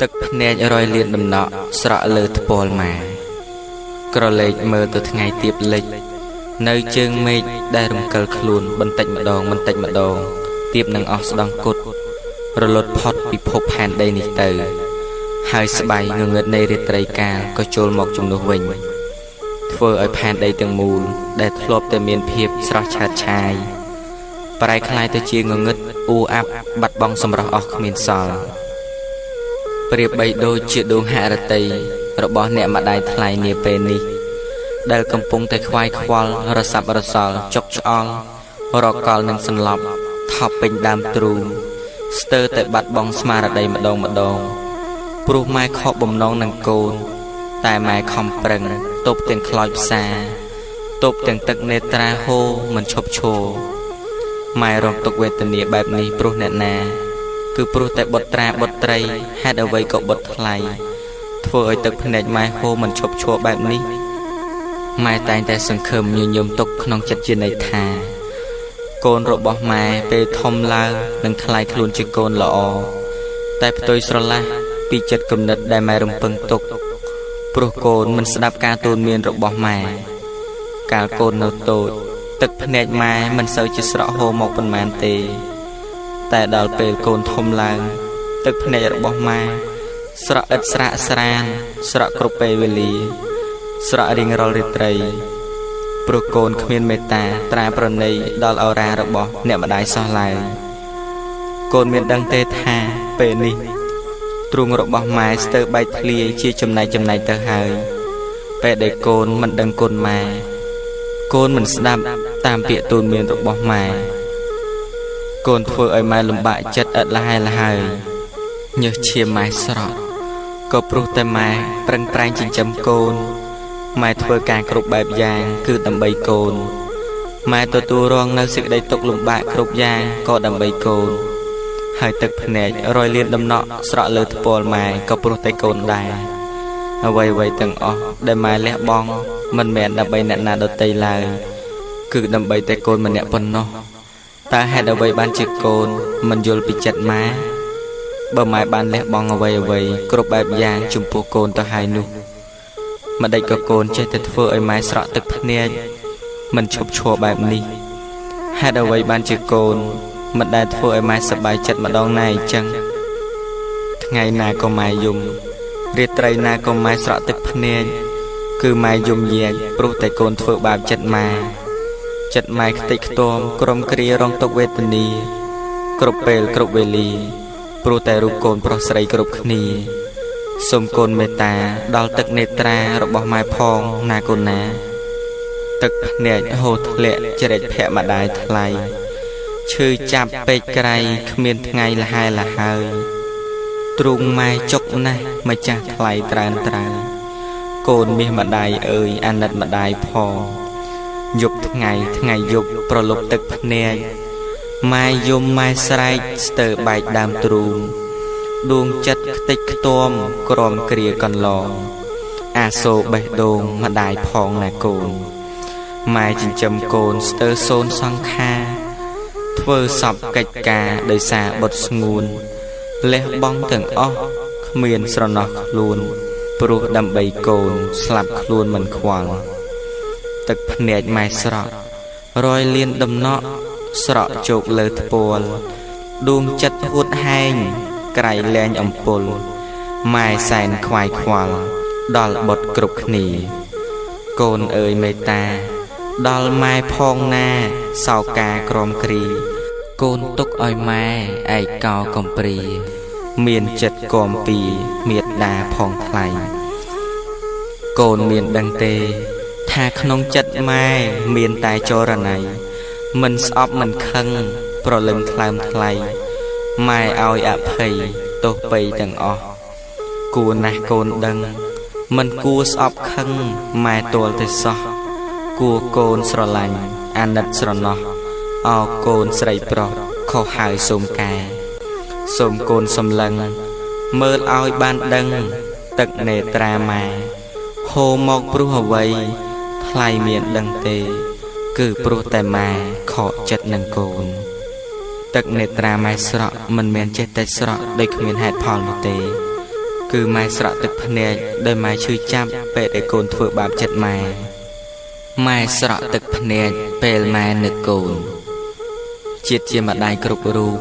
ទឹកភ្នែករយលៀនដំណក់ស្រក់លើថ្ពាល់ម៉ែក្រឡេកមើលទៅថ្ងៃទៀបលិចនៅជើងមេឃដែលរំកិលខ្លួនបន្តិចម្ដងទៀបនឹងអស់ស្ដង់គុតរលត់ផុតពិភពផែនដីនេះទៅហើយស្បៃងងឹតនៃរាត្រីកាលក៏ចូលមកជំនួសវិញធ្វើឲ្យផែនដីទាំងមូលដែលធ្លាប់តែមានភាពស្រស់ឆើតឆាយប្រែក្លាយទៅជាងងឹតអ៊ូអាប់បាត់បង់សម្រស់អស់គ្មានសល់ប្រៀបបីដូចជាដួងហរតីរបស់អ្នកម្ដាយថ្លៃនាពេលនេះដែលកំពុងតែខ្វាយខ្វល់រសាប់រសល់ចុកឆ្អល់រកលនឹងសន្លប់ថប់ពេញដើមទ្រូងស្ទើរតែបាត់បង់ស្មារតីម្ដងព្រោះម៉ែខកបំណងនឹងកូនតែម៉ែខំប្រឹងទប់ទាំងខ្លោចផ្សាទប់ទាំងទឹកនេត្រាហូរមិនឈប់ឈរម៉ែរងទុក្ខវេទនាបែបនេះព្រោះអ្នកណាគឺព្រោះតែបុត្រាបុត្រីហេតុអ្វីក៏បុតថ្លៃធ្វើឲ្យទឹកភ្នែកម៉ែហូរមិនឈប់ឈរបែបនេះម៉ែតែងតែសង្ឃឹមញញឹមទុកក្នុងចិត្តជានិច្ចថាកូនរបស់ម៉ែពេលធំឡើងនឹងថ្លៃខ្លួនជាកូនល្អតែផ្ទុយស្រឡះពីចិត្តគំនិតដែលម៉ែរំពឹងទុកព្រោះកូនមិនស្ដាប់ការទូន្មានរបស់ម៉ែកាលកូននៅតូចទឹកភ្នែកម៉ែមិនសូវជាស្រក់ហូរមកប៉ុន្មានទេតែដល់ពេលកូនធំឡើងទឹកភ្នែករបស់ម៉ែស្រក់ឥតស្រាកស្រានស្រក់គ្រប់ពេលវេលាស្រក់រៀងរាល់រាត្រីព្រោះកូនគ្មានមេត្តាត្រាប្រណីដល់ឱរារបស់អ្នកម្ដាយសោះឡើយកូនមានដឹងទេថាពេលនេះទ្រូងរបស់ម៉ែស្ទើរបែកធ្លាយជាចំណែកទៅហើយពេលដែលកូនមិនដឹងគុណម៉ែកូនមិនស្ដាប់តាមពាក្យទូន្មានរបស់ម៉ែកូនធ្វើឲ្យម៉ែលំបាកចិត្តឥតលះហើយញើសឈាមម៉ែស្រក់ក៏ព្រោះតែម៉ែប្រឹងប្រែងចិញ្ចឹមកូនម៉ែធ្វើការគ្រប់បែបយ៉ាងគឺដើម្បីកូនម៉ែទទួលរងនៅសេចក្តីទុក្ខលំបាកគ្រប់យ៉ាងក៏ដើម្បីកូនហើយទឹកភ្នែករយលៀនដំណក់ស្រក់លើថ្ពាល់ម៉ែក៏ព្រោះតែកូនដែរអ្វីទាំងអស់ដែលម៉ែលះបង់មិនមែនដើម្បីអ្នកណាដទៃឡើយគឺដើម្បីតែកូនម្នាក់ប៉ុណ្ណោះតើហេតុអ្វីបានជាកូនមិនយល់ពីចិត្តម៉ែបើម៉ែបានលះបង់អ្វីគ្រប់បែបយ៉ាងចំពោះកូនទៅហើយនោះម្ដេចក៏កូនចេះតែធ្វើឲ្យម៉ែស្រក់ទឹកភ្នែកមិនឈប់ឈរបែបនេះហេតុអ្វីបានជាកូនមិនដែលធ្វើឲ្យម៉ែសប្បាយចិត្តម្ដងណាអញ្ចឹងថ្ងៃណាក៏ម៉ែយំរាត្រីណាក៏ម៉ែស្រក់ទឹកភ្នែកគឺម៉ែយំយែកព្រោះតែកូនធ្វើបាបចិត្តម៉ែខ្ទេចខ្ទាំក្រុមគ្រារងទុក្ខវេទនាគ្រប់ពេលគ្រប់វេលាព្រោះតែរូបកូនប្រុសស្រីគ្រប់គ្នាសូមកូនមេត្តាដល់ទឹកនេត្រារបស់ម៉ែផងណាកូនណាទឹកភ្នែកហូរធ្លាក់ជ្រែកភ័ក្រម្ដាយថ្លៃឈឺចាប់ពេកក្រៃគ្មានថ្ងៃលះហើយទ្រូងម៉ែចុកណាស់ម្ចាស់ថ្លៃត្រើនកូនមាសម្ដាយអើយអាណិតម្ដាយផងយប់ថ្ងៃយប់ប្រលប់ទឹកភ្នែកម៉ែយំម៉ែស្រែកស្ទើរបែកដើមទ្រូងដួងចិត្តខ្ទេចខ្ទាំក្រំគ្រាកន្លងអាសូរបេះដូងម្ដាយផងណាកូនម៉ែចិញ្ចឹមកូនស្ទើរសូន្យសង្ខារធ្វើសពកិច្ចការដោយសារបុតស្ងួនលះបង់ទាំងអស់គ្មានស្រណោះខ្លួនព្រោះដើម្បីកូនស្លាប់ខ្លួនមិនខ្វល់ទឹកភ្នែកម៉ែស្រក់រយលៀនដំណក់ស្រក់ជោគលើថ្ពាល់ដួងចិត្តហួតហែងក្រៃលែងអំពុលម៉ែសែនខ្វាយខ្វល់ដល់បុតគ្រប់គ្នាកូនអើយមេត្តាដល់ម៉ែផងណាសោកាក្រំគ្រីកូនទុកឲ្យម៉ែឯកោកំព្រាមានចិត្តគំពីមេត្តាផងថ្លៃកូនមានដឹងទេថាក្នុងចិត្តម៉ែមានតែចរណៃមិនស្អប់មិនខឹងប្រលឹងថ្លើមថ្លៃម៉ែឲ្យអភ័យទោសបីទាំងអស់គួរណាស់កូនដឹងមិនគួរស្អប់ខឹងម៉ែទាល់តែសោះគួរកូនស្រឡាញ់អាណិតស្រណោះអោកូនស្រីប្រុសខុសហើយសូមកែសូមកូនសម្លឹងមើលឲ្យបានដឹងទឹកនេត្រាម៉ែហូរមកព្រោះអ្វីថ្លៃមានដឹងទេគឺព្រោះតែម៉ែខកចិត្តនឹងកូនទឹកនេត្រាម៉ែស្រក់មិនមែនចេះតែស្រក់ដោយគ្មានហេតុផលនោះទេ គឺម៉ែស្រក់ទឹកភ្នែកដោយម៉ែឈឺចាប់ពេលដែលកូនធ្វើបាបចិត្តម៉ែម៉ែស្រក់ទឹកភ្នែកពេលម៉ែនឹកកូនជាតិជាម្ដាយគ្រប់រូប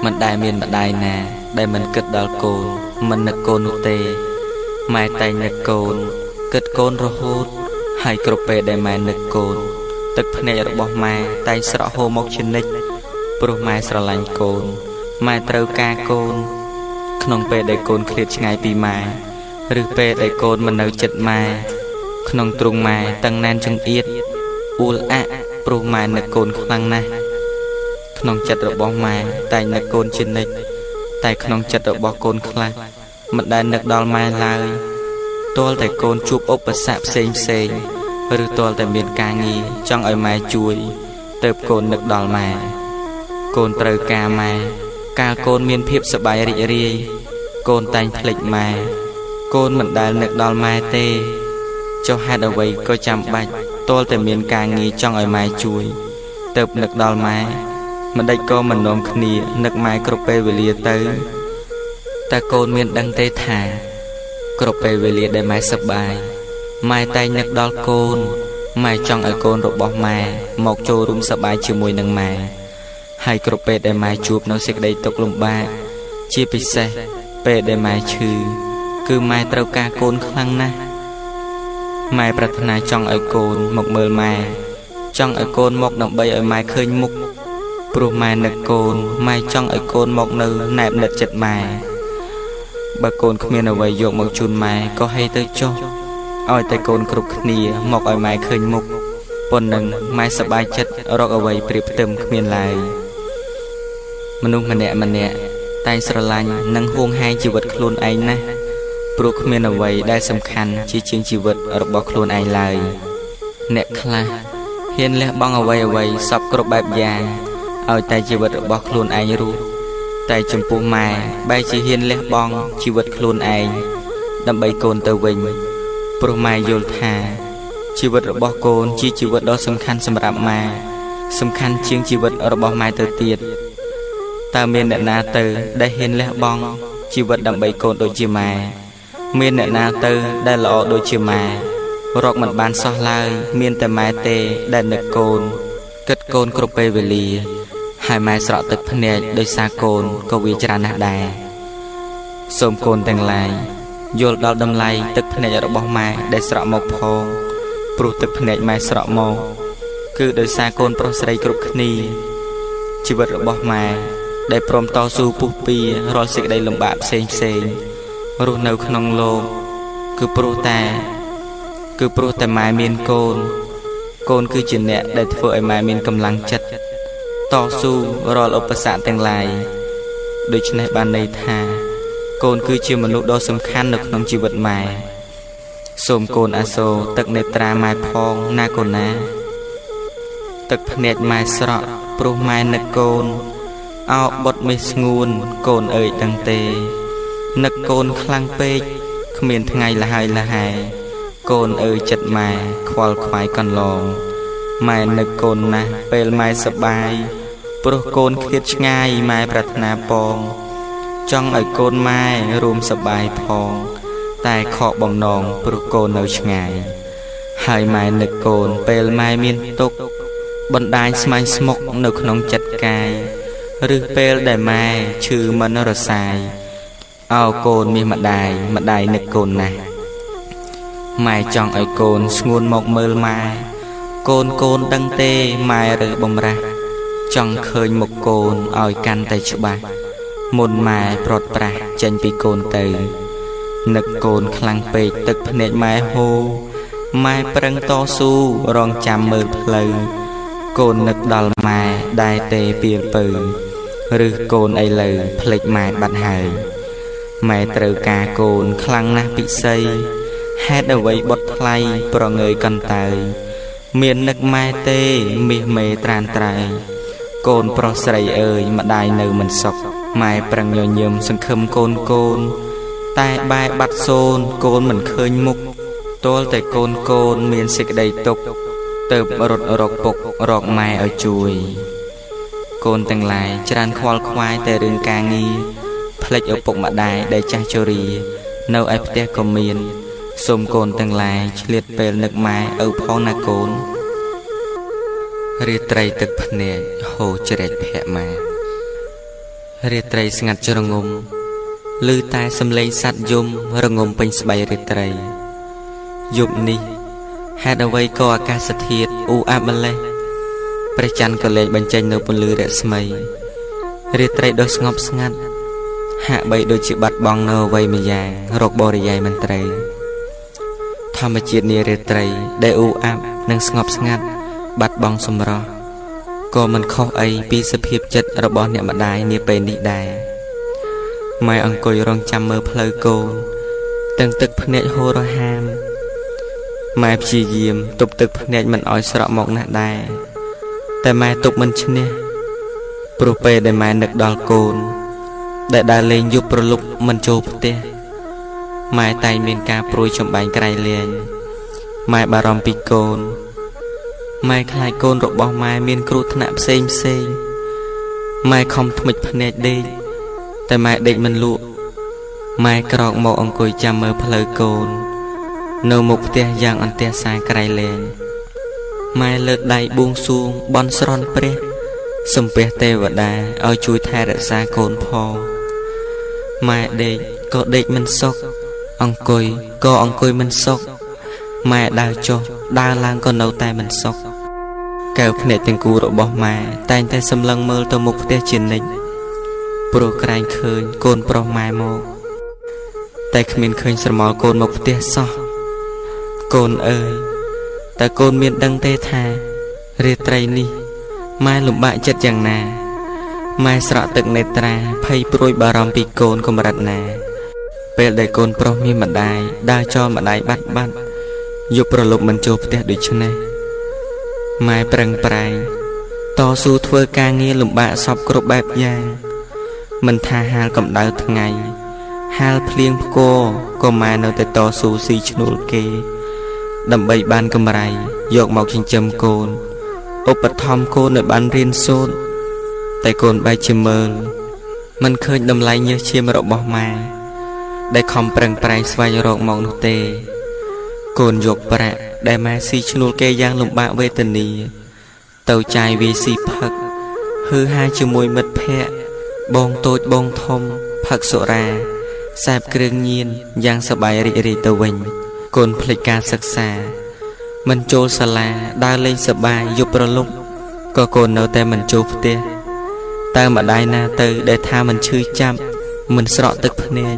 មិនដែលមានម្ដាយណាដែលមិនគិតដល់កូនមិននឹកកូននោះទេម៉ែតែងនឹកកូនគិតកូនរហូតហើយគ្រប់ពេលដែលម៉ែនឹកកូនទឹកភ្នែករបស់ម៉ែតែងស្រក់ហូរមកជានិច្ចព្រោះម៉ែស្រឡាញ់កូនម៉ែត្រូវការកូនក្នុងពេលដែលកូនឃ្លាតឆ្ងាយពីម៉ែឬពេលដែលកូនមិននៅជិតម៉ែក្នុងទ្រុងម៉ែតឹងណែនចង្អៀតអ៊ូលអាក់ព្រោះម៉ែនឹកកូនខ្លាំងណាស់ក្នុងចិត្តរបស់ម៉ែតែងនឹកកូនជានិច្ចតែក្នុងចិត្តរបស់កូនខ្លះមិនដែលនឹកដល់ម៉ែឡើយទាល់តែកូនជួបឧបសគ្គផ្សេងឬទាល់តែមានការងារចង់ឲ្យម៉ែជួយទើបកូននឹកដល់ម៉ែកូនត្រូវការម៉ែកាលកូនមានភាពសប្បាយរីករាយកូនតែងភ្លេចម៉ែកូនមិនដែលនឹកដល់ម៉ែទេចុះហេតុអ្វីក៏ចាំបាច់ទាល់តែមានការងារចង់ឲ្យម៉ែជួយទើបនឹកដល់ម៉ែមិនដេចក៏មិននាំគ្នានឹកម៉ែគ្រប់ពេលវេលាទៅតែកូនមានដឹងទេថាគ្រប់ពេលវេលាដែលម៉ែសប្បាយម៉ែតែងនឹកដល់កូនម៉ែចង់ឲ្យកូនរបស់ម៉ែមកចូលរួមសប្បាយជាមួយនឹងម៉ែហើយគ្រប់ពេលដែលម៉ែជួបនៅសេចក្តីទុក្ខលំបាកជាពិសេសពេលដែលម៉ែឈឺគឺម៉ែត្រូវការកូនខ្លាំងណាស់ម៉ែប្រាថ្នាចង់ឲ្យកូនមកមើលម៉ែចង់ឲ្យកូនមកដើម្បីឲ្យម៉ែឃើញមុខព្រោះម៉ែនឹកកូនម៉ែចង់ឲ្យកូនមកនៅណែបនិតចិត្តម៉ែបើកូនគ្មានអ្វីយកមកជូនម៉ែក៏ហេទៅចុះឲ្យតែកូនគ្រប់គ្នាមកឲ្យម៉ែឃើញមុខប៉ុណ្ណឹងម៉ែសប្បាយចិត្តរកអ្វីព្រៀបផ្ទឹមគ្មានឡើយមនុស្សម្នាក់តែងស្រឡាញ់និងហួងហែងជីវិតខ្លួនឯងណាស់ព្រោះគ្មានអ្វីដែលសំខាន់ជាជាងជីវិតរបស់ខ្លួនឯងឡើយអ្នកខ្លះហ៊ានលះបង់អ្វីសពគ្រប់បែបយ៉ាងឲ្យតែជីវិតរបស់ខ្លួនឯងរស់តែចំពោះម៉ែបែរជាហ៊ានលះបង់ជីវិតខ្លួនឯងដើម្បីកូនទៅវិញព្រោះម៉ែយល់ថាជីវិតរបស់កូនជាជីវិតដ៏សំខាន់សម្រាប់ម៉ែសំខាន់ជាងជីវិតរបស់ម៉ែទៅទៀតតើមានអ្នកណាទៅដែលហ៊ានលះបង់ជីវិតដើម្បីកូនដូចជាម៉ែមានអ្នកណាទៅដែលល្អដូចជាម៉ែរកមិនបានសោះឡើយមានតែម៉ែទេដែលនឹកកូនគិតកូនគ្រប់ពេលវេលាហើយម៉ែស្រក់ទឹកភ្នែកដោយសារកូនក៏វាច្រើនណាស់ដែរសូមកូនទាំងឡាយយល់ដល់តម្លៃទឹកភ្នែករបស់ម៉ែដែលស្រក់មកផងព្រោះទឹកភ្នែកម៉ែស្រក់មកគឺដោយសារកូនប្រុសស្រីគ្រប់គ្នាជីវិតរបស់ម៉ែដែលព្រមតស៊ូពុះពៀរាល់សេចក្តីលំបាកផ្សេងរស់នៅក្នុងលោកគឺព្រោះតែម៉ែមានកូនគឺជាអ្នកដែលធ្វើឲ្យម៉ែមានកម្លាំងចិត្តតស៊ូរាល់ឧបសគ្គទាំងឡាយដូច្នេះបានន័យថាកូនគឺជាមនុស្សដ៏សំខាន់នៅក្នុងជីវិតម៉ែសូមកូនអាសូរទឹកនេត្រាម៉ែផងណាកូនណាទឹកភ្នែកម៉ែស្រក់ព្រោះម៉ែនឹកកូនអោបុតមេស្ងួនកូនអើយដឹងទេនឹកកូនខ្លាំងពេកគ្មានថ្ងៃលហើយលហែកូនអើយចិត្តម៉ែខ្វល់ខ្វាយកន្លងម៉ែនឹកកូនណាស់ពេលម៉ែសប្បាយព្រោះកូនឃ្លាតឆ្ងាយម៉ែប្រាថ្នាពងចង់ឲ្យកូនម៉ែរួមសប្បាយផងតែខកបំណងព្រោះកូននៅឆ្ងាយហើយម៉ែនឹកកូនពេលម៉ែមានទុក្ខបណ្ដាញស្មាញស្មុកនៅក្នុងចិត្តកាយឬពេលដែលម៉ែឈឺមិនរសាយអោកូនមានម្ដាយនឹកកូនណាស់ម៉ែចង់ឲ្យកូនស្ងួនមកមើលម៉ែកូនដឹងទេម៉ែរើបំរាស់ចង់ឃើញមុខកូនឲ្យកាន់តែច្បាស់មុនម៉ែព្រាត់ប្រាសចេញពីកូនទៅនឹកកូនខ្លាំងពេកទឹកភ្នែកម៉ែហូរម៉ែប្រឹងតស៊ូរងចាំមើលផ្លូវកូននឹកដល់ម៉ែដែរទេពីលពើឬកូនឥឡូវភ្លេចម៉ែបាត់ហើយម៉ែត្រូវការកូនខ្លាំងណាស់ពិសីហេតុអ្វីបុតថ្លៃប្រងើយកន្តើយមាននឹកម៉ែទេមាសមេត្រានត្រៃកូនប្រុសស្រីអើយម្ដាយនៅមិនសុខម៉ែប្រឹងញញឹមសង្ឃឹមកូនតែបែបាត់សូនកូនមិនឃើញមុខទាល់តែកូនមានសេចក្តីទុក្ខទៅរត់រកពុករកម៉ែឲ្យជួយកូនទាំងឡាយច្រើនខ្វល់ខ្វាយតែរឿងការងារភ្ ផ្លេចឪពុកម្ដាយដែលចាស់ជរានៅឯផ្ទះក៏មានសូមកូនទាំងឡាយឆ្លៀតពេលនឹកម៉ែឪផងណាកូនរាត្រីទឹកភ្នែកហូរជ្រែកភ័ក្រម៉ែរាត្រីស្ងាត់ជ្រងំឮតែសំឡេងសត្វយំរងំពេញស្បៃរាត្រីយប់នេះហេតុអ្វីក៏អាកាសធាតុអ៊ូអាប់ម្លេះព្រះច័ន្ទក៏លែងបញ្ចេញនៅពន្លឺរស្មីរាត្រីដ៏ស្ងប់ស្ងាត់ហាក់បីដូចជាបាត់បង់នៅអ្វីម្យ៉ាងរកបរិយាយមិនត្រូវធម្មជាតិនារាត្រីដែលអ៊ូអាប់និងស្ងប់ស្ងាត់បាត់បង់សម្រស់ក៏មិនខុសអីពីសភាពចិត្តរបស់អ្នកម្ដាយនាពេលនេះដែរម៉ែអង្គុយរងចាំមើលផ្លូវកូនទាំងទឹកភ្នែកហូររហាមម៉ែព្យាយាមទប់ទឹកភ្នែកមិនឲ្យស្រក់មកណាស់ដែរតែម៉ែទប់មិនឈ្នះព្រោះពេលដែលម៉ែនឹកដល់កូនដែលដើរលេងយប់ប្រលប់មិនចូលផ្ទះម៉ែតែងមានការព្រួយចំបែងក្រៃលែងម៉ែបារម្ភពីកូនម៉ែខ្លាចកូនរបស់ម៉ែមានគ្រោះថ្នាក់ផ្សេងម៉ែខំថ្មិចភ្នែកដេកតែម៉ែដេកមិនលក់ម៉ែក្រោកមកអង្គុយចាំមើលផ្លូវកូននៅមុខផ្ទះយ៉ាងអន្ទះសាក្រៃលែងម៉ែលើកដៃបួងសួងបន់ស្រន់ព្រះសំពះទេវតាឲ្យជួយថែរក្សាកូនផងម៉ែដេកក៏ដេកមិនសុខអង្គុយក៏អង្គុយមិនសុខម៉ែដើរចុះដើរឡើងក៏នៅតែមិនសុខកែវភ្នែកទាំងគូរបស់ម៉ែតែងតែសម្លឹងមើលទៅមុខផ្ទះជានិច្ចព្រោះក្រែងឃើញកូនប្រុសម៉ែមកតែគ្មានឃើញស្រមោលកូនមកផ្ទះសោះកូនអើយតើកូនមានដឹងទេថារាត្រីនេះម៉ែលំបាកចិត្តយ៉ាងណាម៉ែស្រក់ទឹកនេត្រាភ័យព្រួយបារម្ភពីកូនកម្រិតណាពេលដែលកូនប្រុសមានម្ដាយដើរចោលម្ដាយបាត់យប់ប្រលប់មិនចូលផ្ទះដូច្នេះម៉ែប្រឹងប្រែងតស៊ូធ្វើការងារលំបាកសពគ្រប់បែបយ៉ាងមិនថាហាលកម្ដៅថ្ងៃហាលភ្លៀងផ្គរក៏ម៉ែនៅតែតស៊ូស៊ីឈ្នួលគេដើម្បីបានកម្រៃយកមកចិញ្ចឹមកូនឧបត្ថម្ភកូនឲ្យបានរៀនសូត្រតែកូនបែរជាមើលមិនឃើញតម្លៃញើសឈាមរបស់ម៉ែដែលខំប្រឹងប្រែងស្វែងរកមកនោះទេកូនយកប្រាក់ដែលម៉ែស៊ីឈ្នួលគេយ៉ាងលំបាកវេទនាទៅចាយវាស៊ីផឹកហឺហាជាមួយមិត្តភ័ក្តិបងតូចបងធំផឹកសុរាសែបគ្រឿងញៀនយ៉ាងសប្បាយរីករាយទៅវិញកូនភ្លេចការសិក្សាមិនចូលសាលាដើរលេងសប្បាយយប់ប្រលប់ក៏កូននៅតែមិនចូលផ្ទះតើម្ដាយណាទៅដែលថាមិនឈឺចាប់មិនស្រក់ទឹកភ្នែក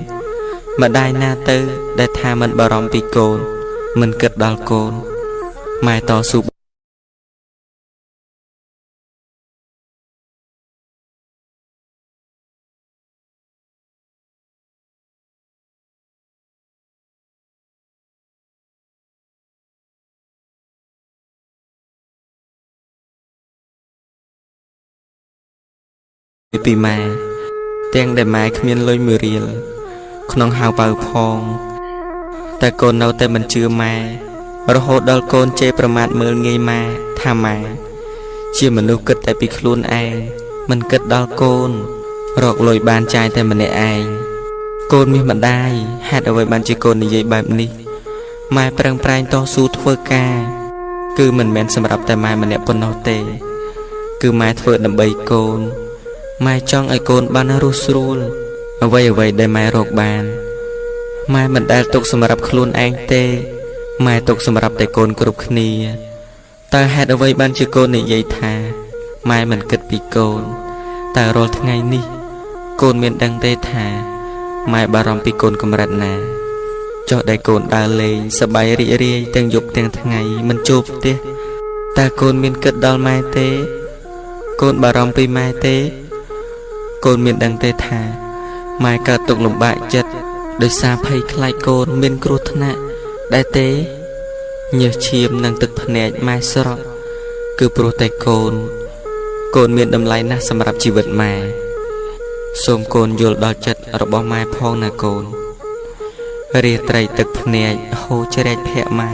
ម្ដាយណាទៅដែលថាមិនបារម្ភពីកូនមិនគិតដល់កូនម៉ែតស៊ូពីម៉ែទាំងដែលម៉ែគ្មានលុយមួយរៀលក្នុងហៅបៅផងតែកូននៅតែមិនជឿម៉ែរហូតដល់កូនជេរប្រមាថមើលងាយម៉ែថាម៉ែជាមនុស្សគិតតែពីខ្លួនឯងមិនគិតដល់កូនរកលុយបានចាយតែម្នាក់ឯងកូនមានម្ដាយហេតុអ្វីបានជាកូននិយាយបែបនេះម៉ែប្រឹងប្រែងតស៊ូធ្វើការគឺមិនមែនសម្រាប់តែម៉ែម្នាក់ប៉ុណ្ណោះទេគឺម៉ែធ្វើដើម្បីកូនម៉ែចង់ឲ្យកូនបានរស់ស្រួលអ្វីដែលម៉ែរកបានម៉ែមិនដែលទុកសម្រាប់ខ្លួនឯងទេម៉ែទុកសម្រាប់តែកូនគ្រប់គ្នាតើហេតុអ្វីបានជាកូននិយាយថាម៉ែមិនគិតពីកូនតើរាល់ថ្ងៃនេះកូនមានដឹងទេថាម៉ែបារម្ភពីកូនកម្រិតណាចុះដែលកូនដើរលេងសប្បាយរីករាយទាំងយប់ទាំងថ្ងៃមិនចូលផ្ទះតើកូនមានគិតដល់ម៉ែទេកូនបារម្ភពីម៉ែទេកូនមានដឹងទេថាម៉ែកើតទុក្ខលំបាកចិត្តដោយសារភ័យខ្លាចកូនមានគ្រោះថ្នាក់ដែរទេញើសឈាមនិងទឹកភ្នែកម៉ែស្រក់គឺព្រោះតែកូនមានតម្លៃណាស់សម្រាប់ជីវិតម៉ែសូមកូនយល់ដល់ចិត្តរបស់ម៉ែផងណាកូនរាត្រីទឹកភ្នែកហូរជ្រែកភ័ក្រម៉ែ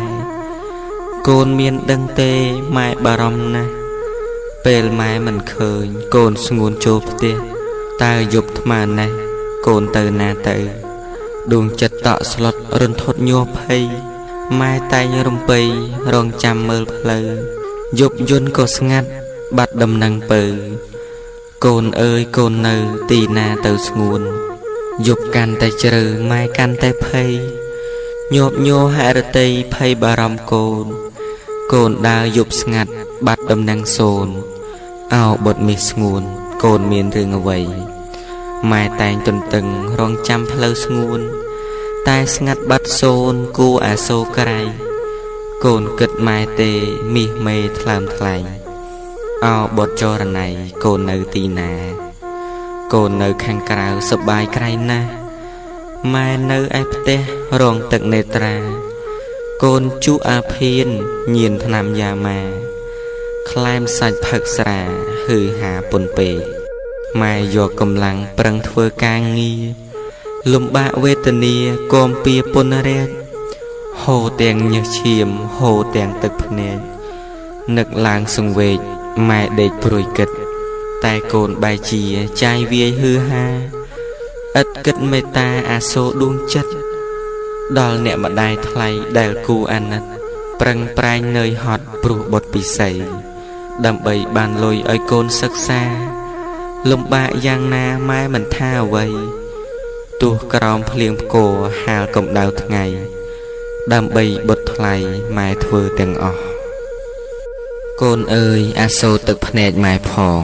កូនមានដឹងទេម៉ែបារម្ភណាស់ពេលម៉ែមិនឃើញកូនស្ងួនចូលផ្ទះតើយប់ថ្មើរណាស់ កូនទៅណាទៅដួងចិត្តតក់ស្លុតរន្ធត់ញ័រភ័យម៉ែតែងរំពៃរងចាំមើលផ្លូវយប់យន្តក៏ស្ងាត់បាត់ដំណឹងពៅកូនអើយកូននៅទីណាទៅស្ងួនយប់កាន់តែជ្រៅម៉ែកាន់តែភ័យញាប់ញ័រហរតីភ័យបារម្ភកូនដើរយប់ស្ងាត់បាត់ដំណឹងសូនអោបុតមាសស្ងួនកូនមានរឿងអ្វីម៉ែតែងទន្ទឹងរងចាំផ្លូវស្ងួនតែស្ងាត់បាត់សូនគួអាសូរក្រៃកូនគិតម៉ែទេមាសមេថ្លើមថ្លែងអោបុតចរណៃកូននៅទីណាកូននៅខាងក្រៅសប្បាយក្រៃណាស់ម៉ែនៅឯផ្ទះរងទឹកនេត្រាកូនជូអាភៀនញៀនថ្នាំយ៉ាម៉ាក្លែមសាច់ផឹកស្រាហឺហាពុនពេកម៉ែយកកម្លាំងប្រឹងធ្វើការងារលំបាកវេទនាគំពីពុនរែកហូរទាំងញើសឈាមហូរទាំងទឹកភ្នែកនឹកឡើងសង្វេកម៉ែដេកព្រួយគិតតែកូនបែជាចាយវាយហឺហាឥតគិតមេត្តាអាសូរដួងចិត្តដល់អ្នកម្ដាយថ្លៃដែលគូអាណិតប្រឹងប្រែងនឿយហត់ព្រោះបុត្រពិសីដើម្បីបានលុយឲ្យកូនសិក្សាលំបាកយ៉ាងណាម៉ែមិនថាអ្វីទោះក្រោមភ្លៀងផ្គរហាលកម្ដៅថ្ងៃដើម្បីបុត្រថ្លៃម៉ែធ្វើទាំងអស់កូនអើយអាសូរទឹកភ្នែកម៉ែផង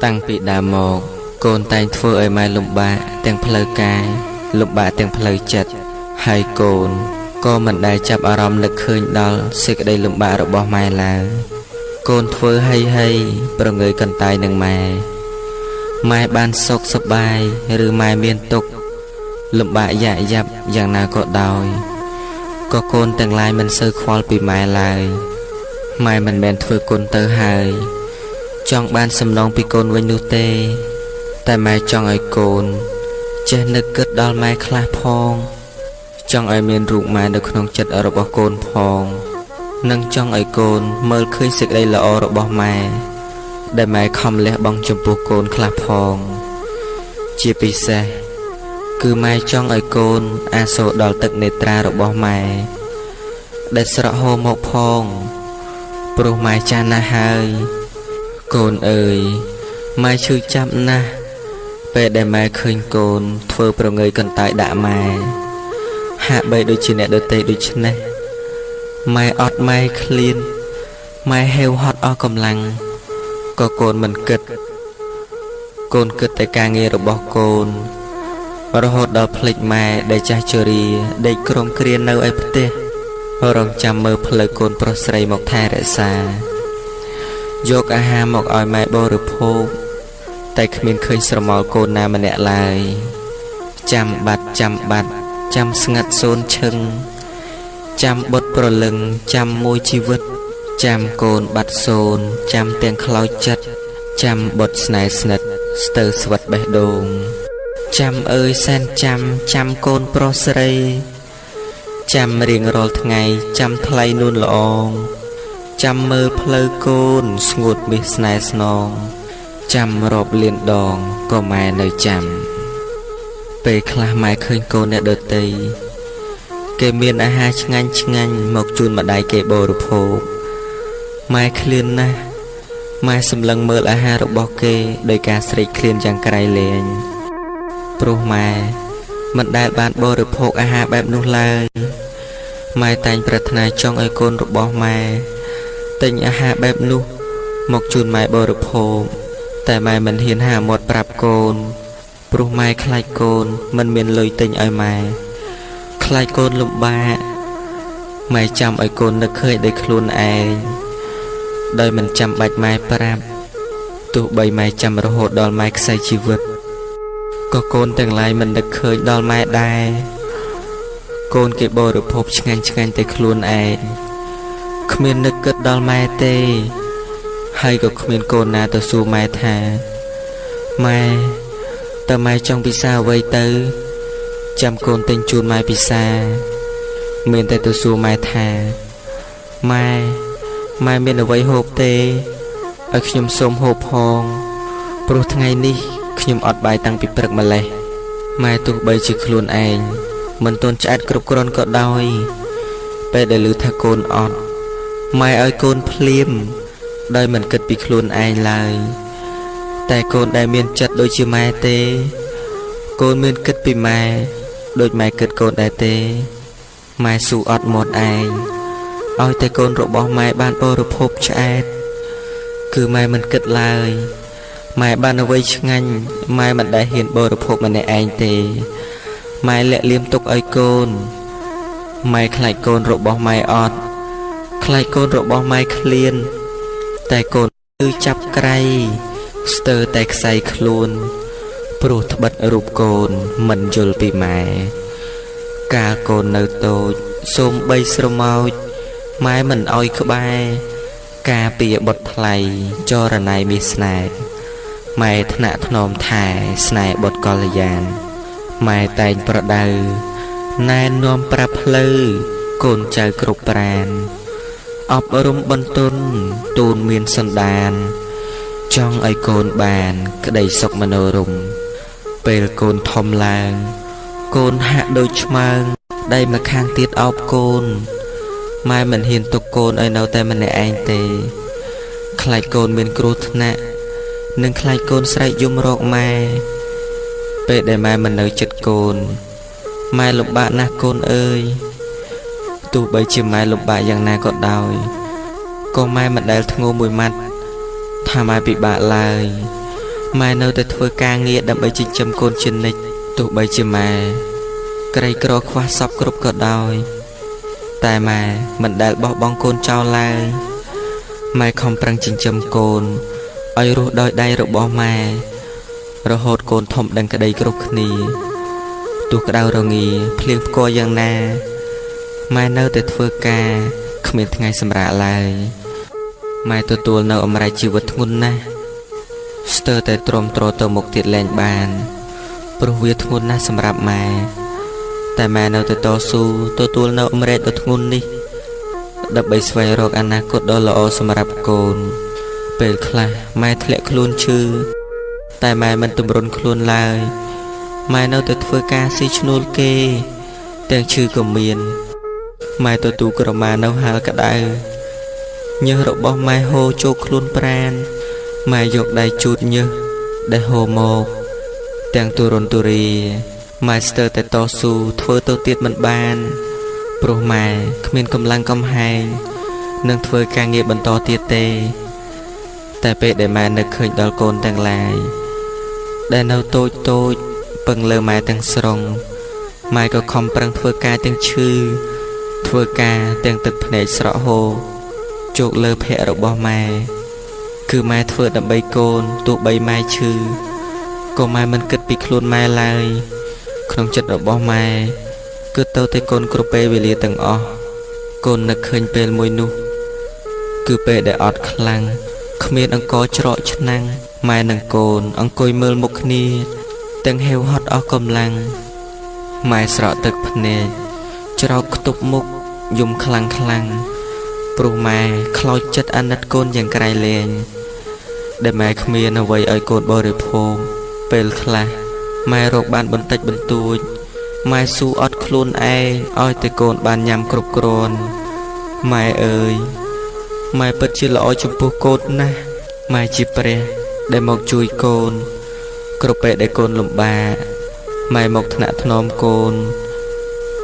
តាំងពីដើមមកកូនតែងធ្វើឲ្យម៉ែលំបាកទាំងផ្លូវកាយលំបាកទាំងផ្លូវចិត្តហើយកូនក៏មិនដែលចាប់អារម្មណ៍នឹកឃើញដល់សេចក្តីលំបាករបស់ម៉ែឡើយកូនធ្វើហីប្រងើយកន្តើយនឹងម៉ែបានសុខសប្បាយឬម៉ែមានទុក្ខលំបាកយ៉ាក់យ៉ាប់យ៉ាងណាក៏ដោយក៏កូនទាំងឡាយមិនសូវខ្វល់ពីម៉ែឡើយម៉ែមិនមែនធ្វើគុណទៅហើយចង់បានសំណងពីកូនវិញនោះទេតែម៉ែចង់ឲ្យកូនចេះនឹកគិតដល់ម៉ែខ្លះផងចង់ឲ្យមានរូបម៉ែនៅក្នុងចិត្តរបស់កូនផងនិងចង់ឲ្យកូនមើលឃើញសេចក្តីល្អរបស់ម៉ែដែលម៉ែខំលះបង់ចំពោះកូនខ្លះផងជាពិសេសគឺម៉ែចង់ឲ្យកូនអាសូរដល់ទឹកនេត្រារបស់ម៉ែដែលស្រក់ហូរមកផងព្រោះម៉ែចាស់ណាស់ហើយកូនអើយម៉ែឈឺចាប់ណាស់ពេលដែលម៉ែឃើញកូនធ្វើប្រងើយកន្តើយដាក់ម៉ែហាក់បីដូចជាអ្នកដទៃដូច្នេះម៉ែអត់ម៉ែឃ្លានម៉ែហេវហត់អស់កម្លាំងក៏កូនមិនគិតកូនគិតតែការងាររបស់កូនរហូតដល់ភ្លេចម៉ែដែលចាស់ជរាដេកក្រុមគ្រានៅឯផ្ទះរងចាំមើលផ្លូវកូនប្រុសស្រីមកថែរក្សាយកអាហារមកឲ្យម៉ែបរិភោគតែគ្មានឃើញស្រមោលកូនណាម្នាក់ឡើយចាំបាត់ចាំស្ងាត់សូនឈឹងចាំបុតប្រលឹងចាំមួយជីវិតចាំកូនបាត់សូនចាំទាំងខ្លោចចិត្តចាំបុតស្នេហ៍ស្និទ្ធស្ទើរស្វិតបេះដូងចាំអើយសែនចាំកូនប្រុសស្រីចាំរៀងរាល់ថ្ងៃចាំថ្លៃនួនល្អងចាំមើលផ្លូវកូនស្ងួតមាសស្នេហ៍ស្នងចាំរាប់លានដងក៏ម៉ែនៅចាំពេលខ្លះម៉ែឃើញកូនអ្នកដទៃគេមានអាហារឆ្ងាញ់មកជូនម្ដាយគេបរិភោគម៉ែឃ្លានណាស់ម៉ែសម្លឹងមើលអាហាររបស់គេដោយការស្រេកឃ្លានយ៉ាងក្រៃលែងព្រោះម៉ែមិនដែលបានបរិភោគអាហារបែបនោះឡើយម៉ែតែងប្រាថ្នាចង់ឲ្យកូនរបស់ម៉ែទិញអាហារបែបនោះមកជូនម៉ែបរិភោគតែម៉ែមិនហ៊ានហាមាត់ប្រាប់កូនព្រោះម៉ែខ្លាចកូនមិនមានលុយទិញឲ្យម៉ែខ្លាចកូនលំបាកម៉ែចាំឲ្យកូននឹកឃើញដោយខ្លួនឯងដោយមិនចាំបាច់ម៉ែប្រាប់ទោះបីម៉ែចាំរហូតដល់ម៉ែខ្សែជីវិតក៏កូនទាំងឡាយមិននឹកឃើញដល់ម៉ែដែរកូនគេបរិភោគឆ្ងាញ់តែខ្លួនឯងគ្មាននឹកគិតដល់ម៉ែទេហើយក៏គ្មានកូនណាទៅសួរម៉ែថាម៉ែតើម៉ែចង់ពិសាអ្វីទៅចាំកូនទិញជូនម៉ែពិសាមានតែទៅសួរម៉ែថាម៉ែមានអ្វីហូបទេឲ្យខ្ញុំសូមហូបផងព្រោះថ្ងៃនេះខ្ញុំអត់បាយតាំងពីព្រឹកម្លេះ ម៉ែទោះបីជាខ្លួនឯងមិនទាន់ឆ្អែតគ្រប់គ្រាន់ក៏ដោយពេលដែលឮថាកូនអត់ម៉ែឲ្យកូនភ្លាមដោយមិនគិតពីខ្លួនឯងឡើយតែកូនដែលមានចិត្តដូចជាម៉ែទេកូនមានគិតពីម៉ែដូចម៉ែគិតកូនដែរទេម៉ែស៊ូអត់មាត់ឯងឲ្យតែកូនរបស់ម៉ែបានបរិភោគឆ្អែតគឺម៉ែមិនគិតឡើយម៉ែបានអ្វីឆ្ងាញ់ម៉ែមិនដែលហ៊ានបរិភោគម្នាក់ឯងទេម៉ែលាក់លៀមទុកឲ្យកូនម៉ែខ្លាចកូនរបស់ម៉ែអត់ខ្លាចកូនរបស់ម៉ែឃ្លានតែកូនគឺចាប់ក្រៃស្ទើរតែខ្សែខ្លួនព្រោះត្បិតរូបកូនមិនយល់ពីម៉ែកាលកូននៅតូចសូមបីស្រមោចម៉ែមិនអោយក្បែរការពារបុតថ្លៃចរណៃមាសស្នេហ៍ម៉ែថ្នាក់ថ្នមថែស្នេហ៍បុតកល្យានម៉ែតែងប្រដៅណែនាំប្រាប់ផ្លូវកូនចៅគ្រប់ប្រានអប់រំបន្ទន់ទូនមានសន្តានចង់ឲ្យកូនបានក្តីសុខមនោរម្យពេលកូនធំឡើងកូនហាក់ដូចឆ្មើងដៃម្ខាងទៀតអោបកូនម៉ែមិនហ៊ានទុកកូនឲ្យនៅតែម្នាក់ឯងទេខ្លាចកូនមានគ្រោះថ្នាក់និងខ្លាចកូនស្រែកយំរកម៉ែពេលដែលម៉ែមិននៅជិតកូនម៉ែលំបាកណាស់កូនអើយទោះបីជាម៉ែលំបាកយ៉ាងណាក៏ដោយក៏ម៉ែមិនដែលធ្ងោមួយម៉ាត់ថាម៉ែពិបាកឡើយម៉ែនៅតែធ្វើការងារដើម្បីចិញ្ចឹមកូនជានិច្ចទោះបីជាម៉ែក្រីក្រខ្វះសពគ្រប់ក៏ដោយតែម៉ែមិនដែលបោះបង់កូនចោលឡើយម៉ែខំប្រឹងចិញ្ចឹមកូនឲ្យរស់ដោយដៃរបស់ម៉ែរហូតកូនធំដឹងក្តីគ្រប់គ្នាទោះក្តៅរងាភ្លៀងផ្គរយ៉ាងណាម៉ែនៅតែធ្វើការគ្មានថ្ងៃសម្រាកឡើយម៉ែទទួលនៅអំណាចជីវិតធ្ងន់ណាស់ស្ទើរតែទ្រាំទ្រទៅមុខទៀតលែងបានព្រោះវាធ្ងន់ណាស់សម្រាប់ម៉ែតែម៉ែនៅតែតស៊ូទទួលនៅអំណាចដ៏ធ្ងន់នេះដើម្បីស្វែងរកអនាគតដ៏ល្អសម្រាប់កូនពេលខ្លះម៉ែធ្លាក់ខ្លួនឈឺតែម៉ែមិនទម្រុនខ្លួនឡើយម៉ែនៅតែធ្វើការស៊ីឈ្នួលគេទាំងឈឺក៏មានម៉ែទទួលក្រមានៅហាលក្តៅញើសរបស់ម៉ែហូរចូលខ្លួនប្រាណម៉ែយកដៃជូតញើសដែលហូរមកទាំងទូរនទូរីម៉ែស្ទើរតែតស៊ូធ្វើទៅទៀតមិនបានព្រោះម៉ែគ្មានកម្លាំងកំហែងនឹងធ្វើការងារបន្តទៀតទេតែពេលដែលម៉ែនឹកឃើញដល់កូនទាំងឡាយដែលនៅតូចតូចពឹងលើម៉ែទាំងស្រុងម៉ែក៏ខំប្រឹងធ្វើការទាំងឈឺធ្វើការទាំងទឹកភ្នែកស្រក់ហូរជោគលើភ័ក្ររបស់ម៉ែគឺម៉ែធ្វើដើម្បីកូនទោះបីម៉ែឈឺក៏ម៉ែមិនគិតពីខ្លួនម៉ែឡើយក្នុងចិត្តរបស់ម៉ែគឺទៅតែកូនគ្រប់ពេលវេលាទាំងអស់កូននឹកឃើញពេលមួយនោះគឺពេលដែលអត់ខ្លាំងគ្មានអង្គច្រកឆ្នាំងម៉ែនិងកូនអង្គុយមើលមុខគ្នាទាំងហេវហត់អស់កម្លាំងម៉ែស្រក់ទឹកភ្នែកច្រោកខ្ទប់មុខយំខ្លាំងព្រោះម៉ែខ្លោចចិត្តអាណិតកូនយ៉ាងក្រៃលែងដែលម៉ែគ្មានអ្វីឲ្យកូនបរិភោគពេលខ្លះម៉ែរកបានបន្តិចបន្តួចម៉ែស៊ូអត់ខ្លួនឯងឲ្យតែកូនបានញ៉ាំគ្រប់គ្រាន់ម៉ែអើយម៉ែពិតជាល្អចំពោះកូនណាស់ម៉ែជាព្រះដែលមកជួយកូនគ្រប់ពេលដែលកូនលំបាកម៉ែមកថ្នាក់ថ្នមកូន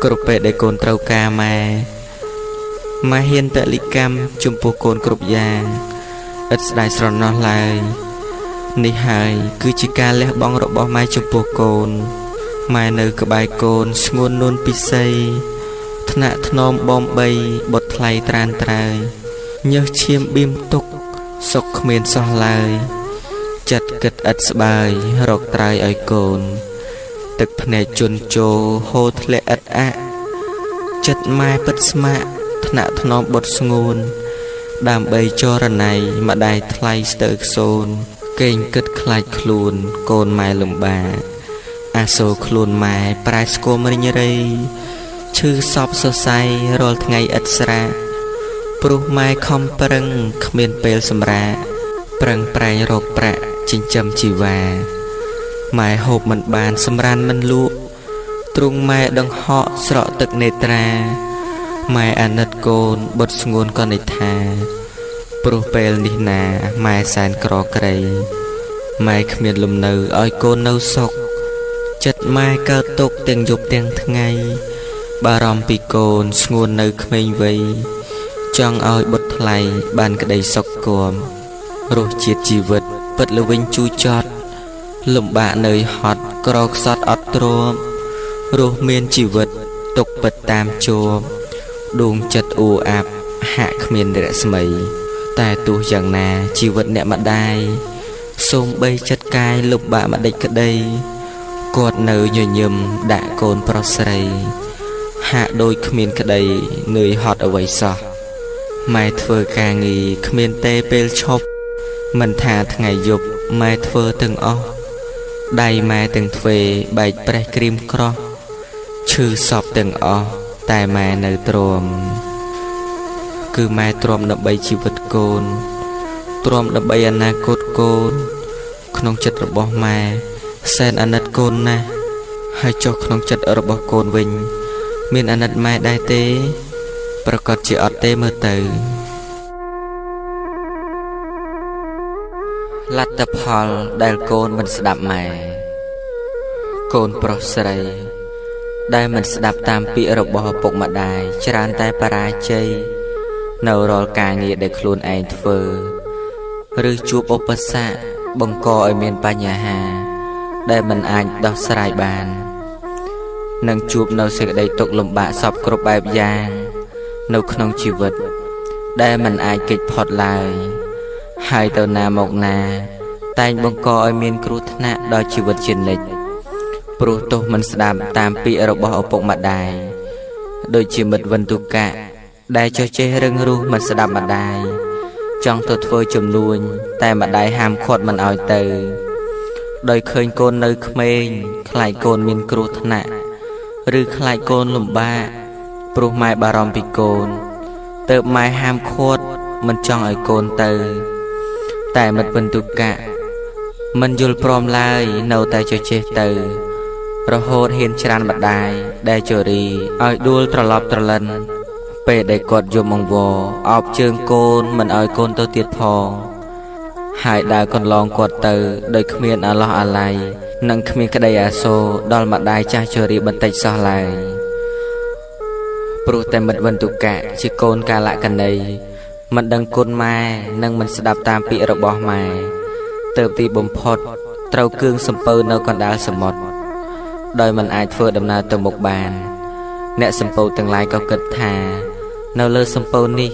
គ្រប់ពេលដែលកូនត្រូវការម៉ែហ៊ានពលិកម្មចំពោះកូនគ្រប់យ៉ាងឥតស្ដាយស្រណោះឡើយនេះហើយគឺជាការលះបង់របស់ម៉ែចំពោះកូនម៉ែនៅក្បែរកូនស្ងួននួនពិសីថ្នាក់ថ្នមបំបីបុតថ្លៃត្រានត្រើយញើសឈាមបៀមទុកសុខគ្មានសោះឡើយចិត្តគិតឥតស្បើយរកត្រើយឲ្យកូនទឹកភ្នែកជន់ជោហូរធ្លាក់ឥតអាក់ចិត្តម៉ែពិតស្មាក់ថ្នាក់ថ្នមបុតស្ងួនដើម្បីចរណៃម្ដាយថ្លៃស្ទើរខ្សូនកេងគិតខ្លាចខ្លួនកូនម៉ែលំបាកអាសូរខ្លួនម៉ែប្រែស្គមរិញរៃឈឺសពសរសៃរាល់ថ្ងៃឥតស្រាព្រោះម៉ែខំប្រឹងគ្មានពេលសម្រាកប្រឹងប្រែងរកប្រាក់ចិញ្ចឹមជីវ៉ា ម៉ែហូបមិនបានសម្រានមិនលក់ទ្រង់ម៉ែដង្ហក់ស្រក់ទឹកនេត្រាម៉ែអាណិតកូនបុតស្ងួនក៏និថាព្រោះពេលនេះណាម៉ែសែនក្រក្រៃម៉ែគ្មានលំនៅឲ្យកូននៅសុខចិត្តម៉ែកើតទុកទាំងយប់ទាំងថ្ងៃបារម្ភពីកូនស្ងួននៅក្មេងវ័យចង់ឲ្យបុត្រថ្លៃបានក្តីសុខគំរសជាតិជីវិតពិតល្វីងជូរចត់លំបាកនៅហត់ក្រខ្សត់អត់ទ្រាំរស់មានជីវិតទុកពិតតាមជួបដួងចិត្តអ៊ូអាប់ហាក់គ្មានរស្មីតែទោះយ៉ាងណាជីវិតអ្នកម្ដាយសូមបីចិត្តកាយលំបាកម្ដេចក្ដីគាត់នៅញញឹមដាក់កូនប្រុសស្រីហាក់ដូចគ្មានក្ដីនឿយហត់អ្វីសោះម៉ែធ្វើការងារគ្មានទេពេលឈប់មិនថាថ្ងៃយប់ម៉ែធ្វើទាំងអស់ដៃម៉ែទាំងទ្វេបែកប្រេះគ្រីមក្រោះឈឺសពទាំងអស់តែម៉ែនៅទ្រាំគឺម៉ែទ្រាំដើម្បីជីវិតកូនទ្រាំដើម្បីអនាគតកូនក្នុងចិត្តរបស់ម៉ែសែនអាណិតកូនណាស់ហើយចុះក្នុងចិត្តរបស់កូនវិញមានអាណិតម៉ែដែរទេប្រកាសជាអត់ទេមើលទៅលទ្ធផលដែលកូនមិនស្ដាប់ម៉ែកូនប្រុសស្រីដែលមិនស្ដាប់តាមពាក្យរបស់ឪពុកម្ដាយច្រើនតែបរាជ័យនៅរាល់ការងារដែលខ្លួនឯងធ្វើឬជួបឧបសគ្គបង្កឲ្យមានបញ្ហាដែលមិនអាចដោះស្រាយបាននឹងជួបនៅសេចក្តីទុក្ខលំបាកសពគ្រប់បែបយ៉ាងនៅក្នុងជីវិតដែលមិនអាចគេចផុតឡើយហើយទៅណាមកណាតែងបង្កឲ្យមានគ្រោះថ្នាក់ដល់ជីវិតជានិច្ចព្រោះទោះមិនស្ដាប់តាមពាក្យរបស់ឪពុកម្ដាយដូចជាមិត្តវិន្ទុកៈដែលចោះចេះរឹងរូសមិនស្ដាប់ម្ដាយចង់ទៅធ្វើជំនួញតែម្ដាយហាមឃាត់មិនឲ្យទៅដោយឃើញកូននៅក្មេងខ្លាចកូនមានគ្រោះថ្នាក់ឬខ្លាចកូនលំបាកព្រោះម៉ែបារម្ភពីកូនទើបម៉ែហាមឃាត់មិនចង់ឲ្យកូនទៅតែមិត្តវិន្ទុកៈមិនយល់ព្រមឡើយនៅតែចោះចេះទៅរហូតហ៊ានច្រានម្ដាយដែលជរីឲ្យដួលត្រឡប់ត្រឡិនពេលដែលគាត់យំអង្វរអោបជើងកូនមិនឲ្យកូនទៅទៀតផងហើយដើរកន្លងគាត់ទៅដោយគ្មានអាឡោះអាល័យនិងគ្មានក្តីអាសូរដល់ម្ដាយចាស់ជរីបន្តិចសោះឡើយព្រោះតែមិត្តវិន្ទុកៈជាកូនកាលកណីមិនដឹងគុណម៉ែនិងមិនស្ដាប់តាមពាក្យរបស់ម៉ែទើបទីបំផុតត្រូវគឿងសំពៅនៅកណ្ដាលសមុទ្រដោយមិនអាចធ្វើដំណើរទៅមុខបានអ្នកសំពៅទាំងឡាយក៏គិតថានៅលើសំពៅនេះ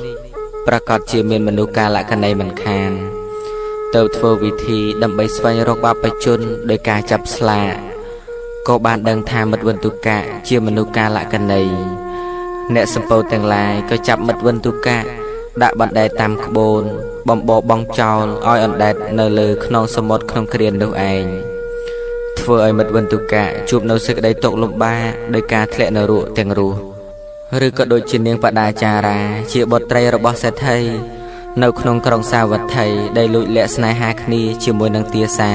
ប្រកាសជាមានមនុស្សកាលកណីមិនខានទៅធ្វើវិធីដើម្បីស្វែងរកបាបជនដោយការចាប់ស្លាកក៏បានដឹងថាមិត្តវិន្ទុកៈជាមនុស្សកាលកណីអ្នកសំពៅទាំងឡាយក៏ចាប់មិត្តវិន្ទុកៈដាក់បណ្ដែតតាមក្បូនបំបបង់ចោលឲ្យអណ្ដែតនៅលើខ្នងសមុទ្រក្នុងគ្រានោះឯងធ្វើឲ្យមិត្តវិន្ទុកៈជួបនៅសេចក្តីទុក្ខលំបាកដោយការធ្លាក់នរកទាំងរស់ឬក៏ដូចជានាងបដាចារាជាបុត្រីរបស់សេដ្ឋីនៅក្នុងក្រុងសាវត្ថីដែលលួចលាក់ស្នេហាគ្នាជាមួយនឹងទាសា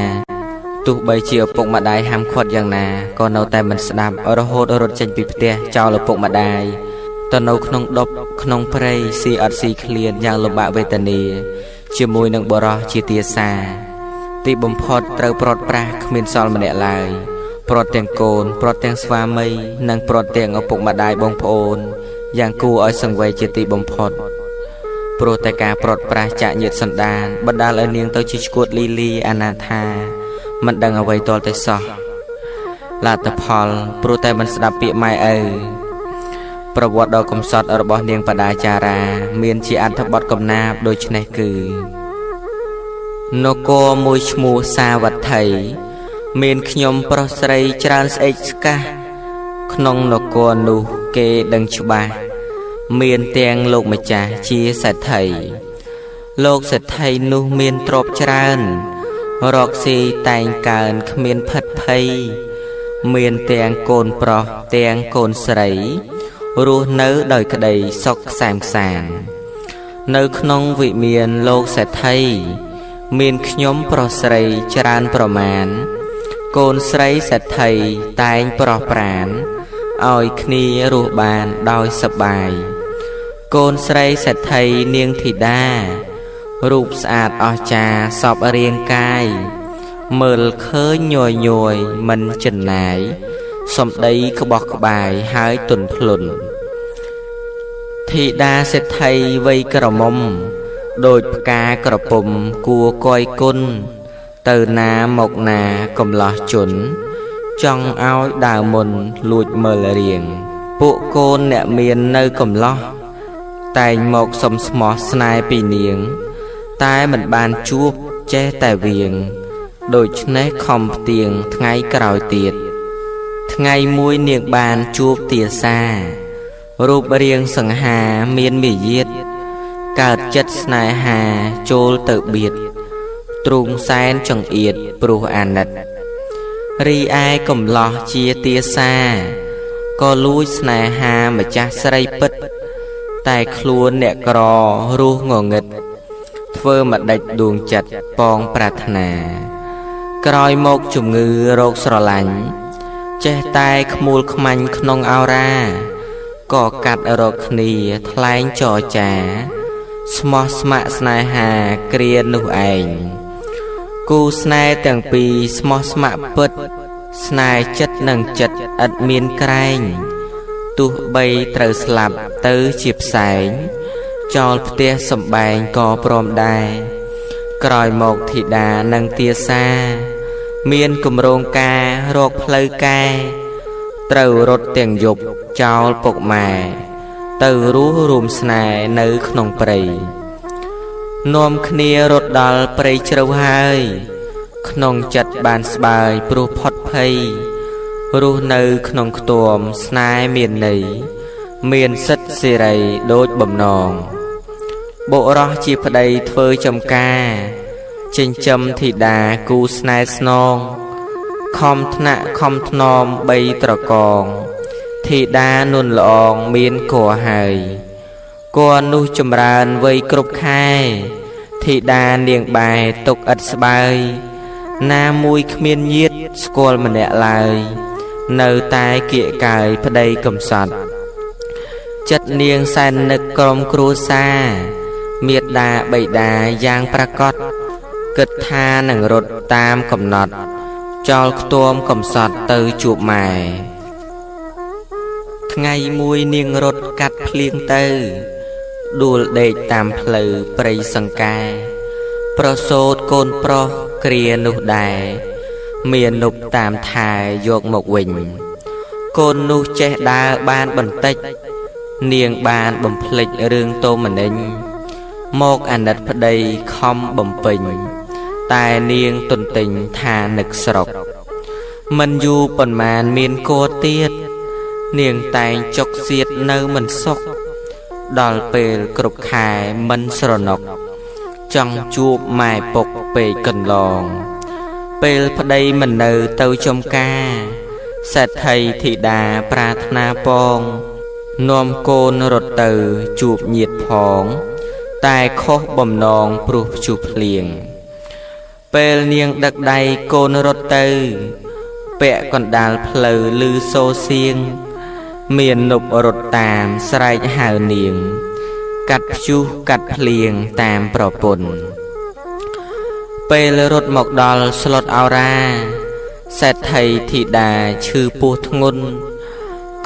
ទោះបីជាឪពុកម្ដាយហាមឃាត់យ៉ាងណាក៏នៅតែមិនស្ដាប់រហូតរត់ចេញពីផ្ទះចោលឪពុកម្ដាយទៅនៅក្នុងដប់ក្នុងព្រៃស៊ីអត់ស៊ីឃ្លានយ៉ាងលំបាកវេទនាជាមួយនឹងបុរសជាទាសាទីបំផុតត្រូវព្រាត់ប្រាសគ្មានសល់ម្នាក់ឡើយព្រាត់ទាំងកូនព្រាត់ទាំងស្វាមីនិងព្រាត់ទាំងឪពុកម្ដាយបងប្អូនយ៉ាងគួរឲ្យសង្វេគជាទីបំផុតព្រោះតែការព្រាត់ប្រាសចាក់ញាតិសន្តានបណ្ដាលឲ្យនាងទៅជាឈួតលីលីអនាថាមិនដឹងអ្វីទាល់តែសោះលទ្ធផលព្រោះតែមិនស្ដាប់ពាក្យម៉ែឪប្រវត្តិដ៏កំសត់របស់នាងបដាចារាមានជាអត្ថបទកំណាព្យដូចនេះគឺនគរមួយឈ្មោះសាវត្ថីមានខ្ញុំប្រុសស្រីច្រើនស្អេកស្កះក្នុងនគរនោះគេដឹងច្បាស់មានទាំងលោកម្ចាស់ជាសេដ្ឋីលោកសេដ្ឋីនោះមានទ្រព្យច្រើនរកស៊ីតែងកើនគ្មានផិតភ័យមានទាំងកូនប្រុសទាំងកូនស្រីរស់នៅដោយក្តីសុខក្សែមខ្សាន្តនៅក្នុងវិមានលោកសេដ្ឋីមានខ្ញុំប្រុសស្រីច្រើនប្រមាណ កូនស្រីសេដ្ឋីតែងប្រោះប្រានឲ្យគ្នារស់បានដោយសប្បាយកូនស្រីសេដ្ឋីនាងធីតារូបស្អាតអស្ចារ្យសពរាងកាយមើលឃើញញយញយមិនចិនណាយសំដីក្បោះក្បាយហើយទន់ភ្លន់ធីតាសេដ្ឋីវ័យក្រមុំដូចផ្កាក្រពុំគួរកយគុណទៅណាមកណាកំឡោះជន់ចង់ឲ្យដើរមុនលួចមើលរៀងពួកកូនអ្នកមាននៅកំឡោះតែងមកសុំស្មោះស្នេហ៍ពីនាងតែមិនបានជួបចេះតែវៀងដូច្នេះខំផ្ទៀងថ្ងៃក្រោយទៀតថ្ងៃមួយនាងបានជួបទាសារូបរាងសង្ហាមានមាយាទកើតចិត្តស្នេហាចូលទៅបៀតទ្រូងសែនចង្អៀតព្រោះអាណិតរីឯកំឡោះជាទាសាក៏លួចស្នេហាម្ចាស់ស្រីពិតតែខ្លួនអ្នកក្ររស់ងងឹតធ្វើម្ដេចដួងចិត្តប៉ងប្រាថ្នាក្រោយមកជំងឺរោគស្រឡាញ់ចេះតែខ្មួលខ្មាញ់ក្នុងអោរាក៏កាត់រកគ្នាថ្លែងចរចាស្មោះស្ម័គ្រស្នេហាគ្រានោះឯងគូស្នេហ៍ទាំងពីរស្មោះស្ម័គ្រពិតស្នេហ៍ចិត្តនឹងចិត្តឥតមានក្រែងទោះបីត្រូវស្លាប់ទៅជាផ្សែងចោលផ្ទះសម្បែងក៏ព្រមដែរក្រោយមកធីតានិងទាសាមានគម្រោងការរកផ្លូវកែត្រូវរត់ទាំងយប់ចោលពុកម៉ែទៅរស់រួមស្នេហ៍នៅក្នុងព្រៃនាំគ្នារត់ដល់ព្រៃជ្រៅហើយក្នុងចិត្តបានស្បើយព្រោះផុតភ័យរស់នៅក្នុងខ្ទមស្នេហ៍មានន័យមានសិទ្ធិសេរីដូចបំណងបុរសជាប្តីធ្វើចំការចិញ្ចឹមធីតាគូស្នេហ៍ស្នងខំថ្នាក់ខំថ្នមបីត្រកងធីតានួនល្អងមានគួរហើយគួរនោះចម្រើនវ័យគ្រប់ខែធីតានាងបែទុកឥតស្បើយណាមួយគ្មានញាតិស្គាល់ម្នាក់ឡើយនៅតែគៀកកាយប្តីកំសត់ចិត្តនាងសែននឹកក្រុមគ្រួសារមេត្តាបិតាយ៉ាងប្រកបគិតថានឹងរត់តាមកំណត់ចោលខ្ទមកំសត់ទៅជួបម៉ែថ្ងៃមួយនាងរត់កាត់ភ្លៀងទៅដួលដេកតាមផ្លូវព្រៃសង្កែប្រសូតកូនប្រុសគ្រានោះដែរមាននប់តាមថែយកមកវិញកូននោះចេះដើរបានបន្តិចនាងបានបំភ្លេចរឿងតូមនិញមកអាណិតប្តីខំបំពេញតែនាងទន្ទិញថានឹកស្រុកមិនយូរប៉ុន្មានមានកោទៀតនាងតែងចុកសៀតនៅមិនសុខដល់ពេលគ្រប់ខែមិនស្រណុកចង់ជួបម៉ែពុកពេកកន្លងពេលប្តីមិននៅទៅចំការសេដ្ឋីធីតាប្រាថ្នាពងនាំកូនរត់ទៅជួបញាតិផងតែខុសបំណងព្រោះជួបភ្លៀងពេលនាងដឹកដៃកូនរត់ទៅពាក់កណ្ដាលផ្លូវលឺសូរសៀងមាននប់រត់តាមស្រែកហៅនាងកាត់ព្យុះកាត់ភ្លៀងតាមប្រពន្ធពេលរត់មកដល់ស្លុតអោរាសេដ្ឋីធីតាឈឺពោះធ្ងន់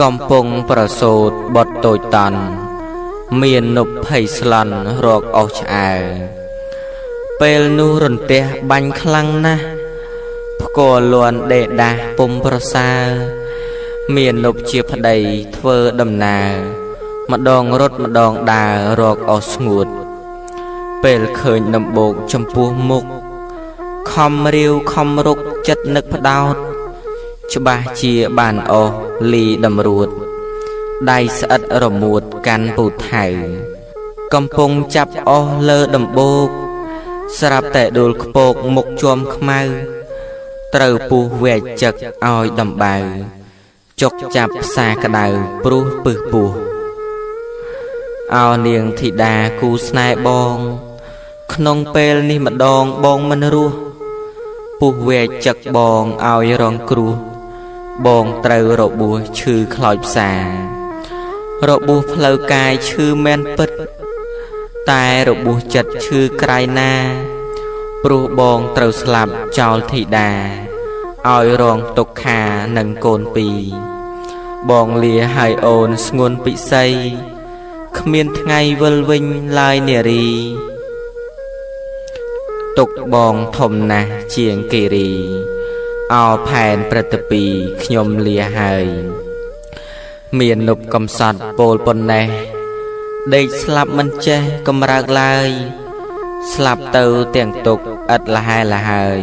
កំពុងប្រសូតបុត្រតូចតន់មាននប់ភ័យស្លន់រកអស់ឆ្អើពេលនោះរន្ទះបាញ់ខ្លាំងណាស់ផ្គរលន់ដេដាស់ពុំប្រសើរមាននប់ជាប្តីធ្វើដំណើរម្ដងរត់ម្ដងដើររកអស់ស្ងួតពេលឃើញដំបូកចំពោះមុខខំរាវខំរុកចិត្តនឹកផ្ដោតច្បាស់ជាបានអស់លីតម្រួតដៃស្អិតរមួតកាន់ពូថៅកំពុងចាប់អស់លើដំបូកស្រាប់តែដួលខ្ពកមុខជាំខ្មៅត្រូវពុះវែកចឹកឲ្យដំបៅចុកចាប់ផ្សាក្តៅព្រោះពឹសពោះអោនាងធីតាគូស្នេហ៍បងក្នុងពេលនេះម្ដងបងមិនរស់ ពុះវែកចឹកបងឲ្យរងគ្រោះបងត្រូវរបួសឈឺខ្លោចផ្សារបួសផ្លូវកាយឈឺមែនពិតតែរបួសចិត្តឈឺក្រៃណាព្រោះបងត្រូវស្លាប់ចោលធីតាឲ្យរងទុក្ខានឹងកូនពីរបងលាឲ្យអូនស្ងួនពិសីគ្មានថ្ងៃវិលវិញឡើយនារីទុកបងធំណាស់ជាងគិរីអោផែនព្រឹត្តពីខ្ញុំលាហើយមាននប់កំសត់ពោលប៉ុណ្ណេះដេកស្លាប់មិនចេះកំរើកឡើយស្លាប់ទៅទាំងទុកឥតលហែលហើយ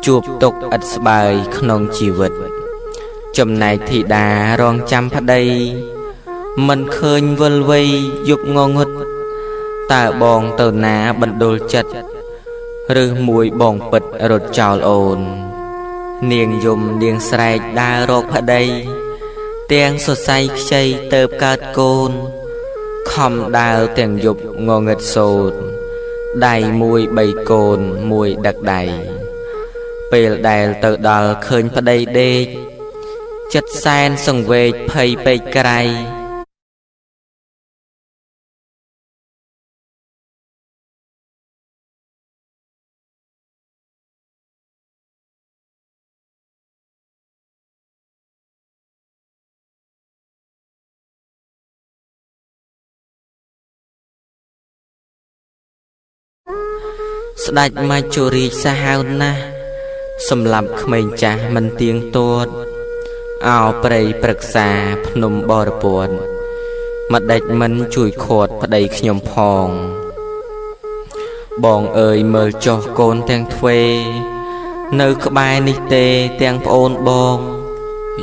ជួបទុកឥតស្បើយក្នុងជីវិតចំណែកធីតារងចាំប្តីមិនឃើញវិលវ័យយប់ងងឹតតើបងទៅណាបណ្ដុលចិត្តឬមួយបងពិតរត់ចោលអូននាងយំនាងស្រែកដើររកប្តីទាំងសរសៃខ្ចីទៅកើតកូនខំដើរទាំងយប់ងងឹតសូតដៃមួយបីកូនមួយដឹកដៃពេលដែលទៅដល់ឃើញប្តីដេកចិត្តសែនសង្វេគភ័យពេកក្រៃស្ដេចមាជរាជសាហាវណាស់សម្លាប់ក្មេងចាស់មិនទៀងទាត់អោព្រៃប្រឹក្សាភ្នំបរពតម្ដេចមិនជួយខាត់ប្តីខ្ញុំផងបងអើយមើលចុះកូនទាំងទ្វេនៅក្បែរនេះទេទាំងប្អូនបង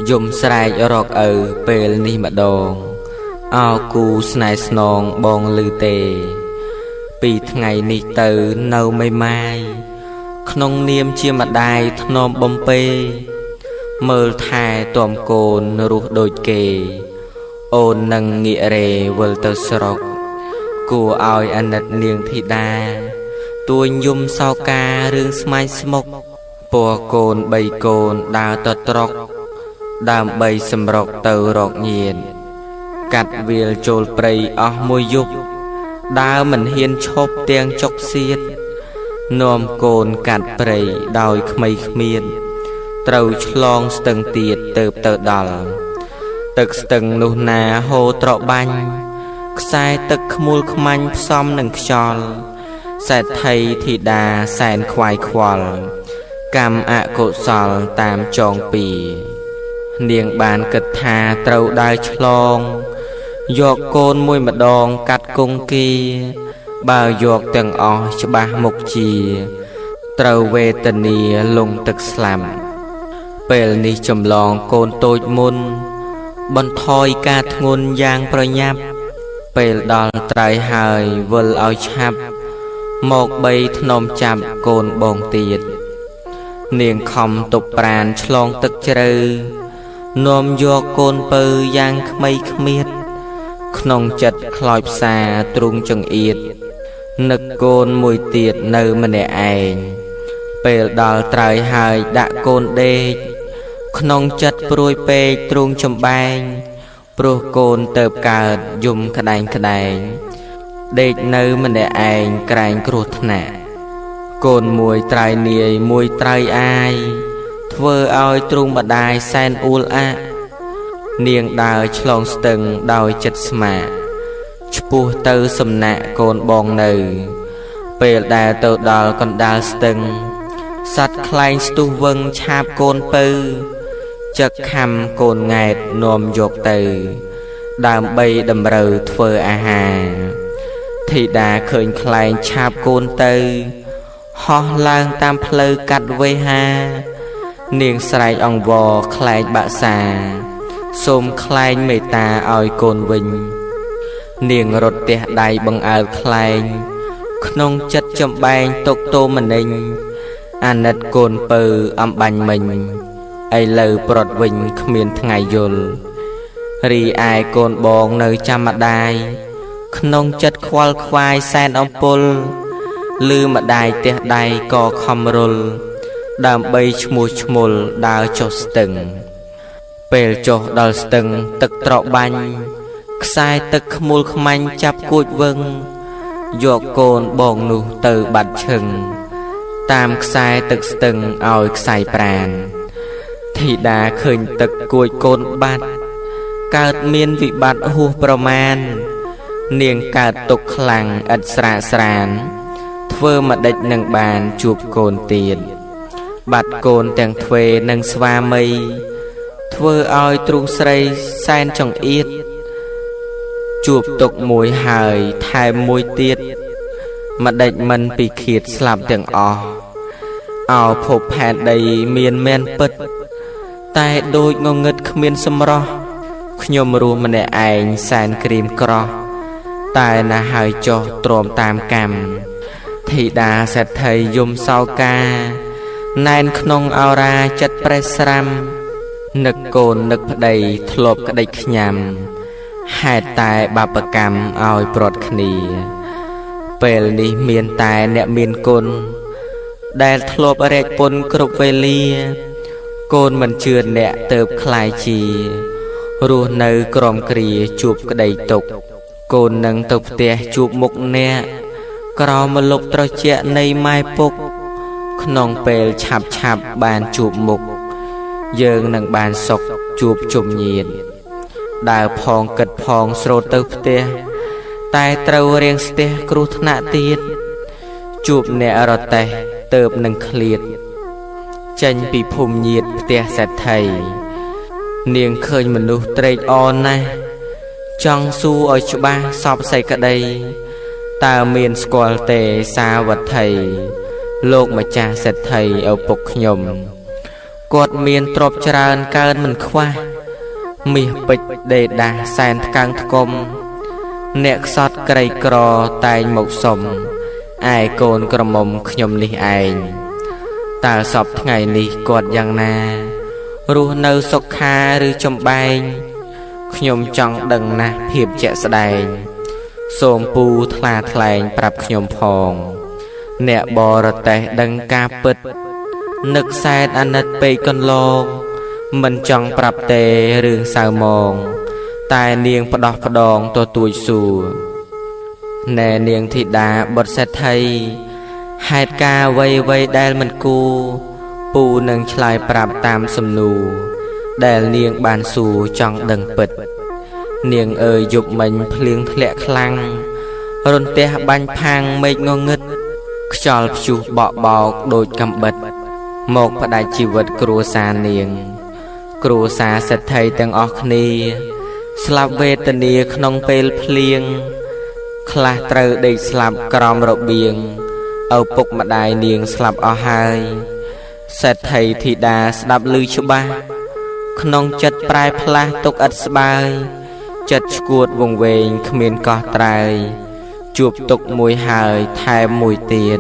យំស្រែករកឪពេលនេះម្ដងអោគូស្នេហ៍ស្នងបងឮទេពីថ្ងៃនេះទៅនៅមិនម៉ាយក្នុងនាមជាម្ដាយធ្នមបំពេមើលថែទាំកូនរស់ដូចគេអូននឹងងាករេវិលទៅស្រុកគួរឲ្យអាណិតនាងធីតាទួញយំសោការឿងស្មាញស្មុកពណ៌កូនបីកូនដើរទៅត្រកដើម្បីសម្រុកទៅរកញៀនកាត់វាលចូលព្រៃអស់មួយយប់ដើរមិនហ៊ានឈប់ទាំងចុកសៀតនាំកូនកាត់ព្រៃដោយក្មៃគ្មានត្រូវឆ្លងស្ទឹងទៀតទៅដល់ទឹកស្ទឹងនោះណាហូរត្របាញ់ខ្សែទឹកខ្មួលខ្មាញ់ផ្សំនឹងខ្យល់សេដ្ឋីធីតាសែនខ្វាយខ្វល់កម្មអកុសលតាមចងពីនាងបានគិតថាត្រូវដើរឆ្លងយកកូនមួយម្ដងកាត់គង្គាបើយកទាំងអស់ច្បាស់មុខជាត្រូវវេទនាលងទឹកស្លាប់ពេលនេះចម្លងកូនតូចមុនបន្ថយការធ្ងន់យ៉ាងប្រញាប់ពេលដល់ត្រៃហើយវិលឲ្យឆាប់មកបីធ្នមចាប់កូនបងទៀតនាងខំទប់ប្រានឆ្លងទឹកជ្រៅនាំយកកូនពៅយ៉ាងក្មៃគ្មៀតក្នុងចិត្តខ្លោចផ្សាទ្រុងចង្អៀតនឹកកូនមួយទៀតនៅម្នាក់ឯងពេលដល់ត្រៃហើយដាក់កូនដេកក្នុងចិត្តព្រួយពេកទ្រុងចំបែងព្រោះកូនទៅកើតយំក្ដែងក្ដែងដេកនៅម្នាក់ឯងក្រែងគ្រោះថ្នាក់កូនមួយត្រៃនាយមួយត្រៃអាយធ្វើឲ្យទ្រុងម្ដាយសែនអ៊ូលអាក់នាងដើរឆ្លងស្ទឹងដោយចិត្តស្មាកឆ្ពោះទៅសំណាក់កូនបងនៅពេលដែលទៅដល់កណ្ដាលស្ទឹងសត្វខ្លែងស្ទុះវឹងឆាបកូនពៅចឹកខំកូនង៉ែតនាំយកទៅដើម្បីតម្រូវធ្វើអាហារធីតាឃើញខ្លែងឆាបកូនទៅហោះឡើងតាមផ្លូវកាត់វេហានាងស្រែកអង្វរខ្លែងបាក់សាសូមខ្លែងមេត្តាឲ្យកូនវិញនាងរត់ទះដៃបង្អើលខ្លែងក្នុងចិត្តចំបែងទុកទោមនិញអាណិតកូនពៅអំបាញ់មិញឥឡូវប្រត់វិញគ្មានថ្ងៃយល់រីឯកូនបងនៅចាំម្ដាយក្នុងចិត្តខ្វល់ខ្វាយសែនអំពុលឮម្ដាយទះដៃក៏ខំរុល ដើម្បីឈ្មោះឈ្មោលដើរចុះស្ទឹងពេលចុះដល់ស្ទឹងទឹកត្របាញ់ខ្សែទឹកខ្មុលខ្មាញ់ចាប់គួចវឹងយកកូនបងនោះទៅបាត់ឈឹងតាមខ្សែទឹកស្ទឹងឲ្យខ្សែប្រានធីតាឃើញទឹកគួចកូនបាត់កើតមានវិបត្តិហួសប្រមាណនាងកើតទុក្ខខ្លាំងឥតស្រាកស្រានធ្វើម្ដេចនឹងបានជួបកូនទៀតបាត់កូនទាំងទ្វេនឹងស្វាមីធ្វើឲ្យទ្រូងស្រីសែនចង្អៀតជួបទុក្ខមួយហើយថែមមួយទៀតម្ដេចមិនពីឃាតស្លាប់ទាំងអស់អោភពផែនដីមានមែនពិតតែដូចងងឹតគ្មានសម្រស់ខ្ញុំរស់ម្នាក់ឯងសែនក្រៀមក្រោះតែណាហើយចុះទ្រាំតាមកម្មធីតាសេដ្ឋីយំសោកាណែនក្នុងអរាចិត្តប្រេះស្រាំនឹកកូននឹកប្តីធ្លាប់ក្តីខ្ញាំហេតុតែបាបកម្មឲ្យព្រាត់គ្នាពេលនេះមានតែអ្នកមានគុណដែលធ្លាប់រែកពុនគ្រប់វេលាកូនមិនជឿអ្នកទៅខ្លាយជារស់នៅក្រំគ្រាជួបក្តីទុក្ខកូននឹងទៅផ្ទះជួបមុខអ្នកក្រោមម្លប់ត្រជាក់នៃម៉ែពុកក្នុងពេលឆាប់បានជួបមុខយើងនឹងបានសុខជួបជុំញាតិដើរផងគិតផងស្រោតទៅផ្ទះតែត្រូវរៀងស្ទះគ្រោះថ្នាក់ទៀតជួបអ្នករតេះទៅបនឹងឃ្លាតចេញពីភូមិញាតិផ្ទះសេដ្ឋីនាងឃើញមនុស្សត្រេកអរណាស់ចង់សួរឲ្យច្បាស់សពសេចក្តីតើមានស្គាល់ទេសាវត្ថីលោកម្ចាស់សេដ្ឋីឪពុកខ្ញុំគាត់មានទ្រព្យច្រើនកើនមិនខ្វះមាសពេជ្រដេដាសសែនថ្កើងថ្កុំអ្នកខ្សត់ក្រីក្រតែងមកសុំឯកូនក្រមុំខ្ញុំនេះឯងតើសពថ្ងៃនេះគាត់យ៉ាងណារស់នៅសុខាឬចំបែងខ្ញុំចង់ដឹងណាស់ភាពជាក់ស្ដែងសូមពូថ្លាថ្លែងប្រាប់ខ្ញុំផងអ្នកបរទេះដឹងការពិតនឹកសែនអាណិតពេកកន្លងមិនចង់ប្រាប់ទេរឿងសៅមងតែនាងផ្ដោះផ្ដងទទួចសួរណែនាងធីតាបុត្រសេដ្ឋីហេតុការអ្វីដែលមិនគួរពូនឹងឆ្លើយប្រាប់តាមសំណួរដែលនាងបានសួរចង់ដឹងពិតនាងអើយយប់មិញភ្លៀងធ្លាក់ខ្លាំងរន្ទះបាញ់ផាំងមេឃងងឹតខ្យល់ព្យុះបក់បោកដូចកំបិតមកផ្ដាច់ជីវិតគ្រួសារនាងគ្រួសារសេដ្ឋីទាំងអស់គ្នាស្លាប់វេទនាក្នុងពេលភ្លៀងខ្លះត្រូវដេកស្លាប់ក្រោមរបៀងឪពុកម្ដាយនាងស្លាប់អស់ហើយសេដ្ឋីធីតាស្ដាប់ឮច្បាស់ក្នុងចិត្តប្រែផ្លាស់ទុកឥតស្បើយចិត្តឈួតវង្វេងគ្មានកោះត្រែយជួបទុកមួយហើយថែមមួយទៀត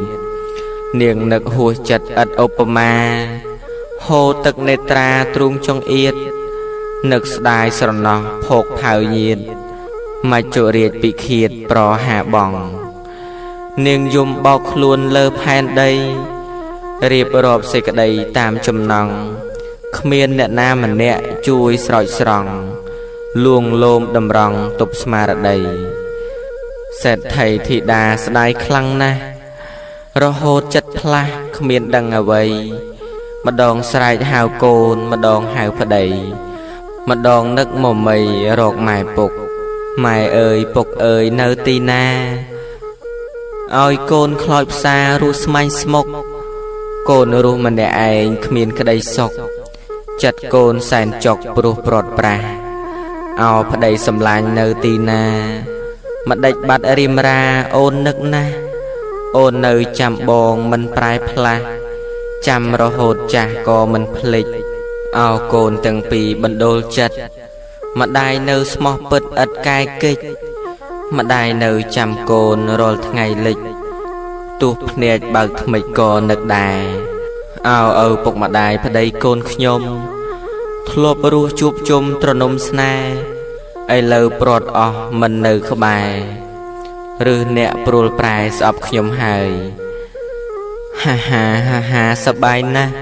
នាងនឹកហួសចិត្តឥតឧបមាហូរទឹកនេត្រាទ្រូងចង្អៀតនឹកស្ដាយស្រណោះភោគផៅញាតមច្ចុរាជពិឃាតប្រហាបងនាងយំបោកខ្លួនលើផែនដីរៀបរាប់សេចក្តីតាមចំណងគ្មានអ្នកណាម្នាក់ជួយស្រោចស្រង់លួងលោមតម្រង់ទប់ស្មារតីសេដ្ឋីធីតាស្ដាយខ្លាំងណាស់រហូតចិត្តផ្លាស់គ្មានដឹងអ្វីម្ដងស្រែកហៅកូនម្ដងហៅប្តីម្ដងនឹកមមីរកម៉ែពុកម៉ែអើយពុកអើយនៅទីណាឲ្យកូនខ្លោចផ្សារស់ស្មាញ់ស្មុកកូនរស់ម្នាក់ឯងគ្មានក្តីសុខចិត្តកូនសែនចុកព្រោះព្រាត់ប្រាសអោប្តីសម្លាញ់នៅទីណាម្ដេចបាត់រៀមរាអូននឹកណាស់អូននៅចាំបងមិនប្រែផ្លាស់ចាំរហូតចាស់ក៏មិនភ្លេចអោកូនទាំងពីរបណ្ដូលចិត្តម្ដាយនៅស្មោះពិតឥតកែកិច្ចម្ដាយនៅចាំកូនរាល់ថ្ងៃលិចទោះភ្នែកបើកថ្មិចក៏នឹកដែរអោឪពុកម្ដាយប្តីកូនខ្ញុំធ្លាប់រស់ជួបជុំត្រនំស្នេហ៍ឥឡូវព្រាត់អស់មិននៅក្បែរឬអ្នកព្រួលប្រែស្អប់ខ្ញុំហើយ ហាសបាយណាស់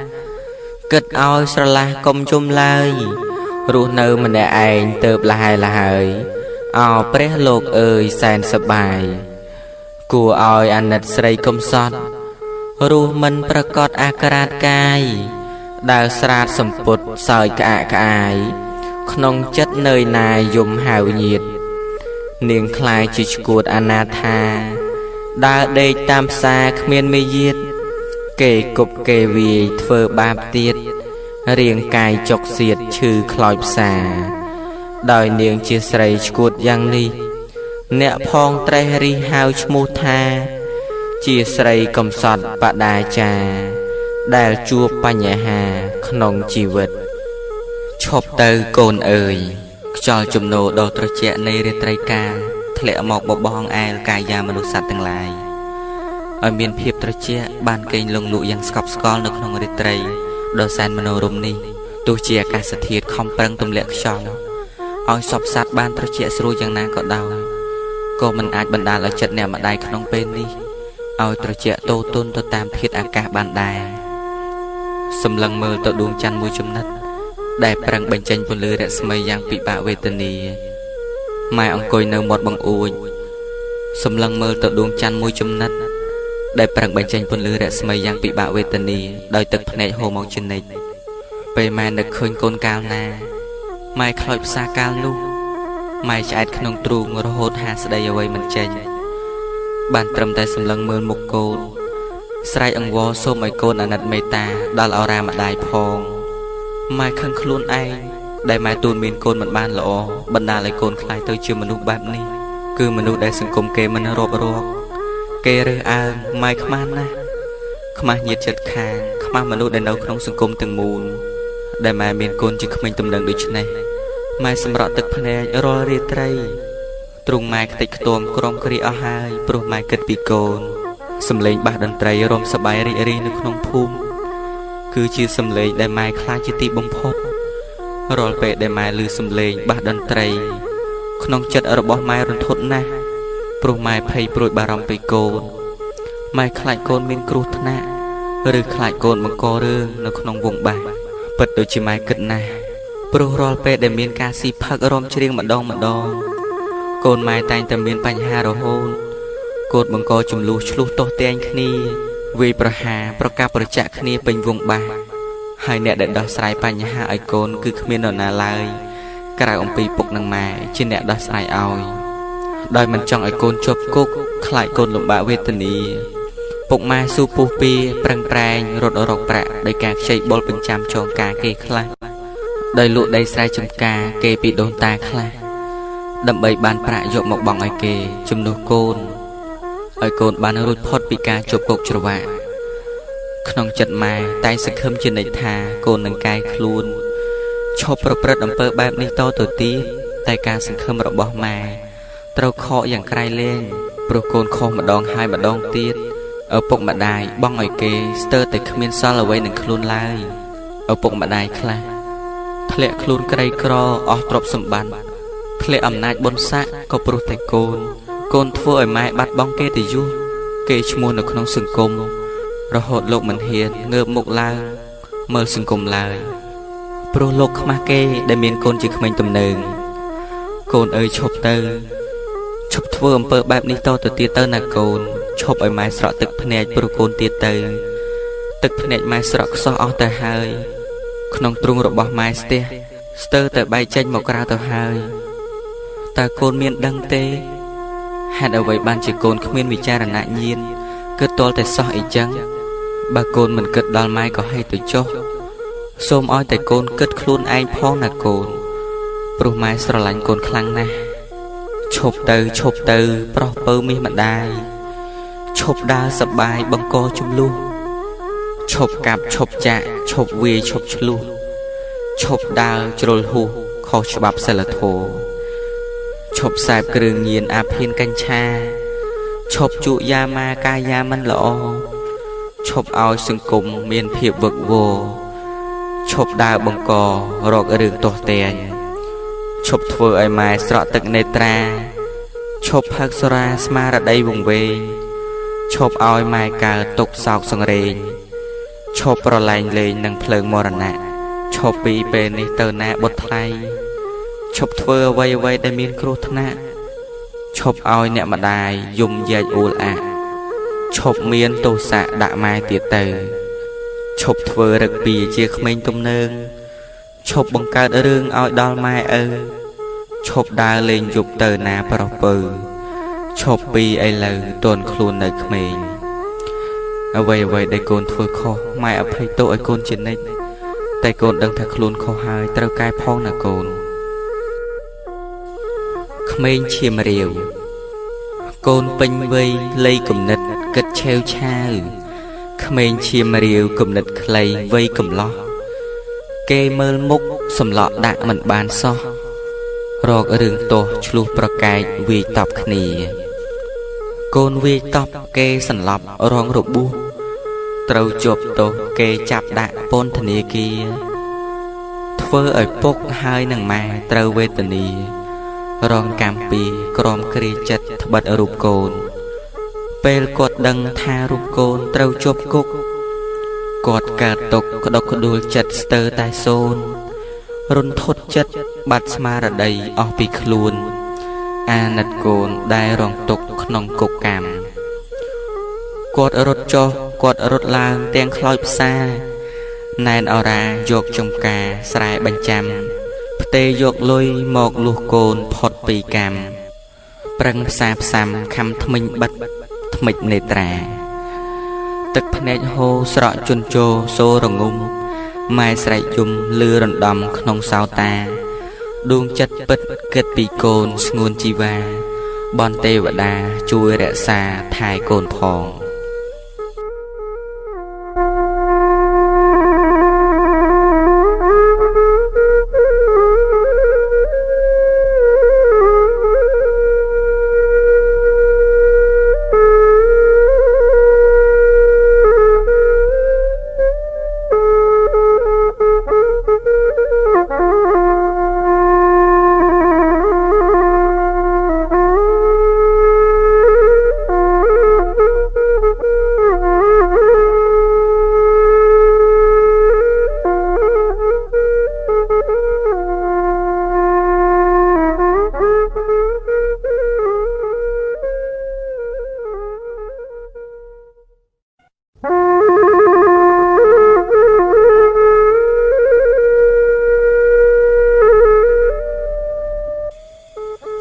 គិតឲ្យស្រឡះកុំជុំឡើយរស់នៅម្នាក់ឯងទៅលហើយអោព្រះលោកអើយសែនសបាយគួរឲ្យអាណិតស្រីកុំសត់រស់មិនប្រកបអាក្រាតកាយដើរស្រាតសម្ពុតសើចក្អាកក្អាយក្នុងចិត្តនឿយណាយយំហៅញាតនាងខ្លាយជាឈួតអនាថាដើរដេកតាមផ្សារគ្មានមេយាទគេគប់គេវាយធ្វើបាបទៀតរាងកាយចុកសៀតឈឺខ្លោចផ្សាដោយនាងជាស្រីឈួតយ៉ាងនេះអ្នកផងត្រេះរិះហៅឈ្មោះថាជាស្រីកំសត់បដាចាដែលជួបបញ្ហាក្នុងជីវិតឈប់ទៅកូនអើយខ្យល់ជំនោរដ៏ត្រជាក់នៃរាត្រីកាលធ្លាក់មកបបោងអែលកាយាមនុស្សសត្វទាំងឡាយឲ្យមានភាពត្រជាក់បានកេងលងលក់យ៉ាងស្កប់ស្កល់នៅក្នុងរាត្រីដ៏សែនមនោរម្យនេះទោះជាអាកាសធាតុខំប្រឹងទម្លាក់ខ្យល់ឲ្យសពសត្វបានត្រជាក់ស្រួលយ៉ាងណាក៏ដោយក៏មិនអាចបណ្ដាលឲ្យចិត្តអ្នកម្ដាយក្នុងពេលនេះឲ្យត្រជាក់តូទន់ទៅតាមធាតុអាកាសបានដែរសម្លឹងមើលទៅដួងច័ន្ទមួយចំណិតដែលប្រឹងបញ្ចេញពន្លឺរស្មីយ៉ាងពិបាកវេទនាម៉ែអង្គុយនៅមាត់បង្អួចសម្លឹងមើលទៅដួងច័ន្ទមួយចំណិតដែលប្រឹងបញ្ចេញពន្លឺរស្មីយ៉ាងពិបាកវេទនាដោយទឹកភ្នែកហូរមកជានិច្ចពេលម៉ែនឹកឃើញកូនកាលណាម៉ែខ្លោចផ្សាកាលនោះម៉ែឆ្អែតក្នុងទ្រូងរហូតហាស្ដីអ្វីមិនចេញបានត្រឹមតែសម្លឹងមើលមុខកូនស្រែកអង្វរសូមឲ្យកូនអាណិតមេត្តាដល់ឱរាម្ដាយផងម៉ែខឹងខ្លួនឯងដែលម៉ែទូនមានកូនមិនបានល្អបណ្ដាលឲ្យកូនខ្លាចទៅជាមនុស្សបែបនេះគឺមនុស្សដែលសង្គមគេមិនរាប់រកគេរើសអើងម៉ែខ្មាស់ណាស់ខ្មាស់ញាតិចិត្តខាងខ្មាស់មនុស្សដែលនៅក្នុងសង្គមទាំងមូលដែលម៉ែមានកូនជាក្មេងទំនើងដូច្នេះម៉ែសម្រក់ទឹកភ្នែករាល់រាត្រីទ្រង់ម៉ែខ្ទេចខ្ទាំក្រំគ្រីអស់ហើយព្រោះម៉ែគិតពីកូនសំឡេងបាសតន្ត្រីរំសប្បាយរីករាយនៅក្នុងភូមិគឺជាសំឡេងដែលម៉ែខ្លាចជាទីបំផុតរាល់ពេលដែលម៉ែឮសំឡេងបាសតន្ត្រីក្នុងចិត្តរបស់ម៉ែរន្ធត់ណាស់ព្រោះម៉ែភ័យព្រួយបារម្ភពីកូនម៉ែខ្លាចកូនមានគ្រោះថ្នាក់ឬខ្លាចកូនបង្ករឿងនៅក្នុងវង់បាសពិតដូចជាម៉ែគិតណាស់ព្រោះរាល់ពេលដែលមានការស៊ីផឹករំច្រៀងម្ដងកូនម៉ែតែងតែមានបញ្ហារហូតកូនបង្កចំនួនឆ្លោះទាស់តែងគ្នាវាយប្រហារប្រកាសប្រចាក់គ្នាពេញវង់បាសហើយអ្នកដែលដោះស្រាយបញ្ហាឲ្យកូនគឺគ្មាននរណាឡើយក្រៅអំពីពុកនិងម៉ែជាអ្នកដោះស្រាយឲ្យដោយមិនចង់ឲ្យកូនជាប់គុកខ្លាចកូនលំបាកវេទនាពុកម៉ែស៊ូពុះពៀប្រឹងប្រែងរត់រកប្រាក់ដោយការខ្ចីបុលបញ្ចាំចងការគេខ្លះដោយលក់ដីស្រែចម្ការគេពីដូនតាខ្លះដើម្បីបានប្រាក់យកមកបង់ឲ្យគេជំនួសកូនឲ្យកូនបានរួចផុតពីការជាប់គុកច្រវាក់ក្នុងចិត្តម៉ែតែសង្ឃឹមជានិច្ចថាកូននឹងកែខ្លួនឈប់ប្រព្រឹត្តអំពើបែបនេះតទៅទៀតតែការសង្ឃឹមរបស់ម៉ែត្រូវខកយ៉ាងក្រៃលែងព្រោះកូនខុសម្ដងហើយម្ដងទៀតឪពុកម្ដាយបង់ឲ្យគេស្ទើរតែគ្មានសល់អ្វីនឹងខ្លួនឡើយឪពុកម្ដាយខ្លះធ្លាក់ខ្លួនក្រីក្រអស់ទ្រព្យសម្បត្តិធ្លាក់អំណាចបុណ្យស័ក្តិក៏ព្រោះតែកូនធ្វើឲ្យម៉ែបាត់បង់កិត្តិយសគេឈ្មោះនៅក្នុងសង្គមរហូតលោកមិនហ៊ានងើបមុខឡើងមើលសង្គមឡើយព្រោះលោកខ្មាស់គេដែលមានកូនជាក្មេងទំនើងកូនអើយឈប់ធ្វើអំពើបែបនេះតទៅទៀតទៅណាកូនឈប់ឲ្យម៉ែស្រក់ទឹកភ្នែកព្រោះកូនទៀតទៅទឹកភ្នែកម៉ែស្រក់ខ្សោះអស់ទៅហើយក្នុងទ្រូងរបស់ម៉ែស្ទើរតែបែកចេញមកក្រៅទៅហើយតើកូនមានដឹងទេហេតុអ្វីបានជាកូនគ្មានវិចារណញ្ញាណគិតទាល់តែសោះអីចឹងបើកូនមិនគិតដល់ម៉ែក៏ហេតុទៅចុះសូមឲ្យតែកូនគិតខ្លួនឯងផងណាកូនព្រោះម៉ែស្រឡាញ់កូនខ្លាំងណាស់ឈប់ទៅប្រុសពៅមាសម្ដាយឈប់ដើរសបាយបង្កចំនួនឈប់កាប់ឈប់ចាក់ឈប់វាយឈប់ឆ្លុះឈប់ដើរជ្រុលហួសខុសច្បាប់សិលធម៌ឈប់សែបគ្រឿងញៀនអាភៀនកញ្ឆាឈប់ជក់យ៉ាម៉ាកាយាមិនល្អឈប់ឲ្យសង្គមមានភាពវឹកវរឈប់ដើរបង្ករករឿងទាស់តែងឈប់ធ្វើឲ្យម៉ែស្រក់ទឹកនេត្រាឈប់ផឹកសុរាស្មារតីវង្វេងឈ ឈប់ឲ្យម៉ែកើទុកសោកសង្រេងឈប់ប្រឡែងលេងនឹងភ្លើងមរណៈឈប់ពីពេលនេះទៅណាបុតថ្លៃឈប់ធ្វើអ្វីអ្វីដែលមានគ្រោះថ្នាក់ឈប់ឲ្យអ្នកម្ដាយយំយែកអួលអាក់ឈប់មានទោសៈដាក់ម៉ែទៀតទៅឈប់ធ្វើរឹកពីជាក្មេងទំនើងឈប់បង្កើតរឿងឲ្យដល់ម៉ែឪឈប់ដើរលេងយប់ទៅណាប្រុសពៅឈប់ពីឥឡូវតន់ខ្លួននៅក្មេងអ្វីអ្វីដែលកូនធ្វើខុសម៉ែអភ័យទោសឲ្យកូនជានិច្ចតែកូនដឹងថាខ្លួនខុសហើយត្រូវកែផងណាកូនក្មេងឈាមរាវកូនពេញវ័យលៃគំនិតគិតឆេវឆាវក្មេងឈាមរាវគំនិតខ្លីវ័យកំឡោះគេមើលមុខសម្លក់ដាក់មិនបានសោះរករឿងទោសឆ្លុះប្រកែកវាយតប់គ្នាកូនវាយតប់គេសន្លប់រងរបួសត្រូវជាប់ទោសគេចាប់ដាក់ពន្ធនាគារធ្វើឲ្យពុកហើយនឹងម៉ែត្រូវវេទនារងកម្មពីក្រមគ្រាចិត្តត្បិតរូបកូនពេលគាត់ដឹងថារូបកូនត្រូវជាប់គុកគាត់កើតទុកក្តុកក្តួលចិត្តស្ទើរតែសូន្យរន្ធត់ចិត្តបាត់ស្មារតីអស់ពីខ្លួនអាណិតកូនដែលរងទុកក្នុងគុកកម្មគាត់រត់ចុះគាត់រត់ឡើងទាំងខ្លោចផ្សាណែនអរាយកចំការស្រែបញ្ចាំផ្ទេយកលុយមកលួសកូនផុតពីកម្មប្រឹងផ្សាផ្សាំខំថ្មិញបិទថ្មិចនេត្រាទឹកភ្នែកហូរស្រក់ជន់ជោសូរងំម៉ែស្រែកយំលឺរំដំក្នុងសោតាដួងចិត្តពិតគិតពីកូនស្ងួនជីវ៉ាបនទេវតាជួយរក្សាថែកូនផង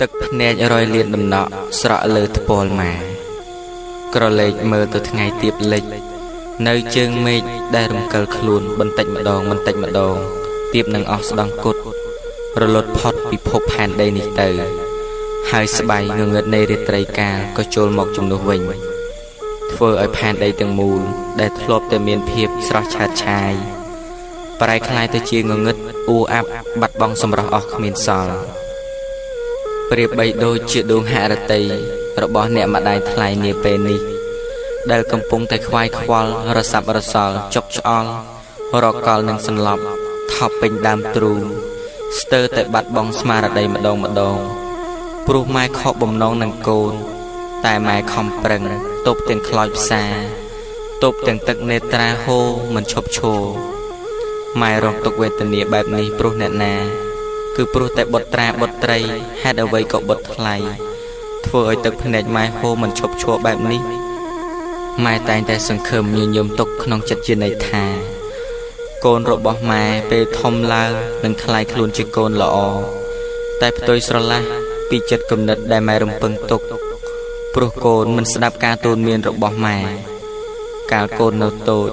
ទឹកភ្នែករយលៀនដំណក់ស្រក់លើថ្ពាល់ម៉ែក្រឡេកមើលទៅថ្ងៃទៀបលិចនៅជើងមេឃដែលរំកិលខ្លួនបន្តិចម្ដងបន្តិចម្ដងទៀបនឹងអស់ស្ដង់គុតរលត់ផុតពិភពផែនដីនេះទៅហើយស្បៃងងឹតនៃរាត្រីកាលក៏ចូលមកជំនួសវិញធ្វើឲ្យផែនដីទាំងមូលដែលធ្លាប់តែមានភាពស្រស់ឆើតឆាយប្រែក្លាយទៅជាងងឹតអ៊ូអាប់បាត់បង់សម្រស់អស់គ្មានសល់ប្រៀបបីដូចជាដួងហរតីរបស់អ្នកម្ដាយថ្លៃនាពេលនេះដែលកំពុងតែខ្វាយខ្វល់រសាប់រសល់ចុកឆ្អល់រកកលនឹងសន្លប់ថប់ពេញដើមទ្រូងស្ទើរតែបាត់បង់ស្មារតីម្ដងម្ដងព្រោះម៉ែខកបំណងនឹងកូនតែម៉ែខំប្រឹងទប់ទាំងខ្លោចផ្សាទប់ទាំងទឹកនេត្រាហូរមិនឈប់ឈរម៉ែរងទុក្ខវេទនាបែបនេះព្រោះអ្នកណាគឺព្រោះតែបុត្រាបុត្រីហេតុអ្វីក៏បុតថ្លៃធ្វើឲ្យទឹកភ្នែកម៉ែហូរមិនឈប់ឈរបែបនេះម៉ែតែងតែសង្ឃឹមញញឹមទុកក្នុងចិត្តជានិច្ចថាកូនរបស់ម៉ែពេលធំឡើងនឹងក្លាយខ្លួនជាកូនល្អតែផ្ទុយស្រឡះពីចិត្តគំនិតដែលម៉ែរំពឹងទុកព្រោះកូនមិនស្ដាប់ការទូន្មានរបស់ម៉ែកាលកូននៅតូច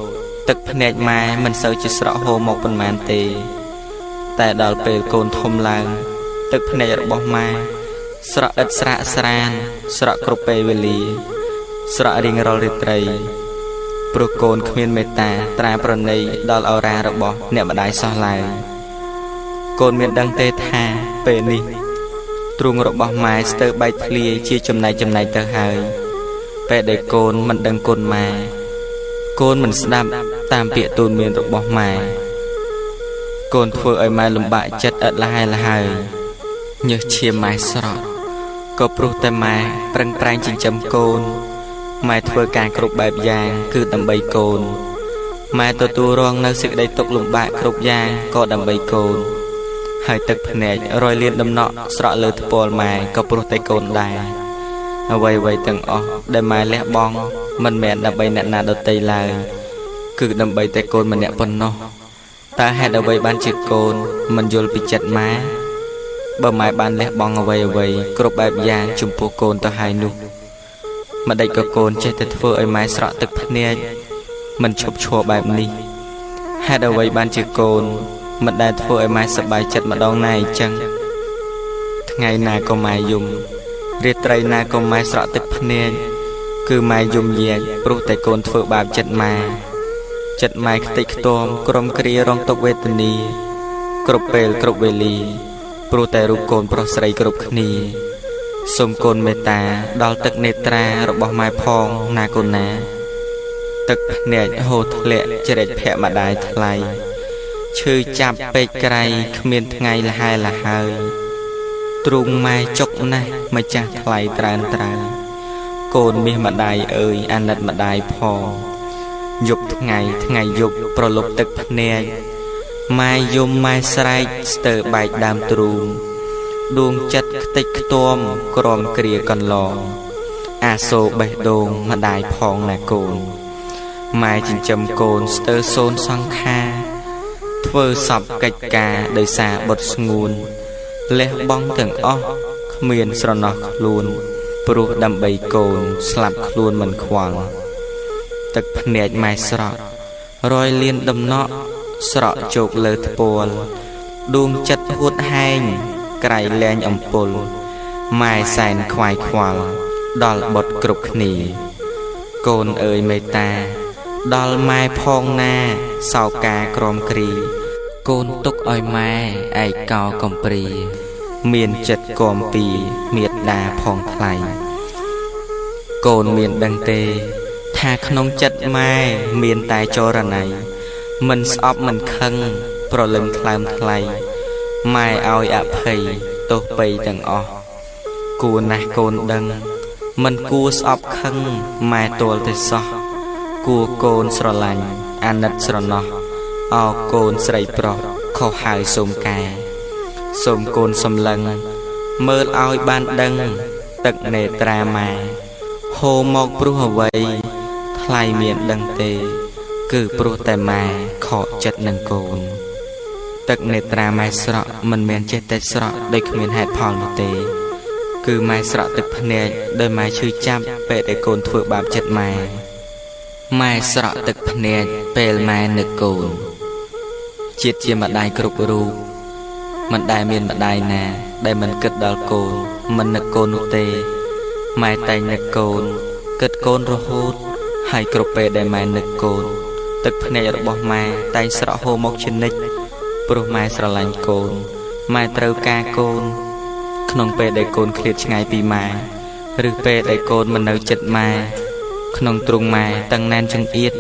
ទឹកភ្នែកម៉ែមិនសូវជាស្រក់ហូរមកប៉ុន្មានទេតែដល់ពេលកូនធំឡើងទឹកភ្នែករបស់ម៉ែស្រក់ឥតស្រាកស្រានស្រក់គ្រប់ពេលវេលាស្រក់រៀងរាល់រាត្រីព្រោះកូនគ្មានមេត្តាត្រាប្រណីដល់ឱរារបស់អ្នកម្ដាយសោះឡើយកូនមានដឹងទេថាពេលនេះទ្រូងរបស់ម៉ែស្ទើរបែកធ្លាយជាចំណែកទៅហើយពេលដែលកូនមិនដឹងគុណម៉ែកូនមិនស្ដាប់តាមពាក្យទូន្មានរបស់ម៉ែកូនធ្វើឲ្យម៉ែលំបាកចិត្តឥតលហើយញើសឈាមម៉ែស្រក់ក៏ព្រោះតែម៉ែប្រឹងប្រែងចិញ្ចឹមកូន ម៉ែធ្វើការគ្រប់បែបយ៉ាងគឺដើម្បីកូនម៉ែទទួលរងនៅសេចក្តីទុក្ខលំបាកគ្រប់យ៉ាងក៏ដើម្បីកូនហើយទឹកភ្នែករយលានដំណក់ស្រក់លើថ្ពាល់ម៉ែក៏ព្រោះតែកូនដែរអ្វីៗទាំងអស់ដែលម៉ែលះបង់មិនមែនដើម្បីអ្នកណាដទៃឡើយគឺដើម្បីតែកូនម្នាក់ប៉ុណ្ណោះតើហេតុអ្វីបានជាកូនមិនយល់ពីចិត្តម៉ែបើម៉ែបានលះបង់អ្វីគ្រប់បែបយ៉ាងចំពោះកូនទៅហើយនោះម្ដេចក៏កូនចេះតែធ្វើឲ្យម៉ែស្រក់ទឹកភ្នែកមិនឈប់ឈរបែបនេះហេតុអ្វីបានជាកូនមិនដែលធ្វើឲ្យម៉ែសប្បាយចិត្តម្ដងណាអញ្ចឹងថ្ងៃណាក៏ម៉ែយំរាត្រីណាក៏ម៉ែស្រក់ទឹកភ្នែកគឺម៉ែយំយែកព្រោះតែកូនធ្វើបាបចិត្តម៉ែខ្ទេចខ្ទាំក្រុមគ្រារងទុក្ខវេទនាគ្រប់ពេលគ្រប់វេលាព្រោះតែរូបកូនប្រុសស្រីគ្រប់គ្នាសូមកូនមេត្តាដល់ទឹកនេត្រារបស់ម៉ែផងណាកូនណាទឹកភ្នែកហូរធ្លាក់ជ្រែកភ័ក្រម្ដាយថ្លៃឈឺចាប់ពេកក្រៃគ្មានថ្ងៃលហែលហើយទ្រូងម៉ែចុកណាស់ម្ចាស់ថ្លៃត្រើនកូនមាសម្ដាយអើយអាណិតម្ដាយផងយប់ថ្ងៃយប់ប្រលប់ទឹកភ្នែកម៉ែយំម៉ែស្រែកស្ទើរបែកដើមទ្រូងដួងចិត្តខ្ទេចខ្ទាំក្រំគ្រាកន្លងអាសូរបេះដូងម្ដាយផងណាកូនម៉ែចិញ្ចឹមកូនស្ទើរសូន្យសង្ខារធ្វើសពកិច្ចការដោយសារបុតស្ងួនលះបង់ទាំងអស់គ្មានស្រណោះខ្លួនព្រោះដើម្បីកូនស្លាប់ខ្លួនមិនខ្វល់ទឹកភ្នែកម៉ែស្រក់រយលានដំណក់ស្រក់ជោគលើថ្ពាល់ដួងចិត្តហួតហែងក្រៃលែងអំពុលម៉ែសែនខ្វាយខ្វល់ដល់បុតគ្រប់គ្នាកូនអើយមេត្តាដល់ម៉ែផងណាសោកាក្រំគ្រីកូនទុកឲ្យម៉ែឯកោកំព្រាមានចិត្តគំពីមេត្តាផងថ្លៃកូនមានដឹងទេថាក្នុងចិត្តម៉ែមានតែចរណៃមិនស្អប់មិនខឹងប្រលឹងថ្លើមថ្លៃម៉ែឲ្យអភ័យទោសបីទាំងអស់គួរណាស់កូនដឹងមិនគួរស្អប់ខឹងម៉ែទាល់តែសោះគួរកូនស្រឡាញ់អាណិតស្រណោះអោកូនស្រីប្រុសខុសហើយសូមកែសូមកូនសម្លឹងមើលឲ្យបានដឹងទឹកនេត្រាម៉ែហូរមកព្រោះអ្វីថ្លៃមានដឹងទេគឺព្រោះតែម៉ែខកចិត្តនឹងកូនទឹកនេត្រាម៉ែស្រក់មិនមែនចេះតែស្រក់ដោយគ្មានហេតុផលនោះទេគឺម៉ែស្រក់ទឹកភ្នែកដោយម៉ែឈឺចាប់ពេលដែលកូនធ្វើបាបចិត្តម៉ែស្រក់ទឹកភ្នែកពេលម៉ែនឹកកូនជាតិជាម្ដាយគ្រប់រូបមិនដែលមានម្ដាយណាដែលមិនគិតដល់កូនមិននឹកកូននោះទេម៉ែតែងនឹកកូនគិតកូនរហូតហើយគ្រប់ពេលដែលម៉ែនឹកកូនទឹកភ្នែករបស់ម៉ែតែងស្រក់ហូរមកជានិច្ចព្រោះម៉ែស្រឡាញ់កូនម៉ែត្រូវការកូនក្នុងពេលដែលកូនឃ្លាតឆ្ងាយពីម៉ែឬពេលដែលកូនមិននៅជិតម៉ែក្នុងទ្រុងម៉ែតឹងណែនចង្អៀត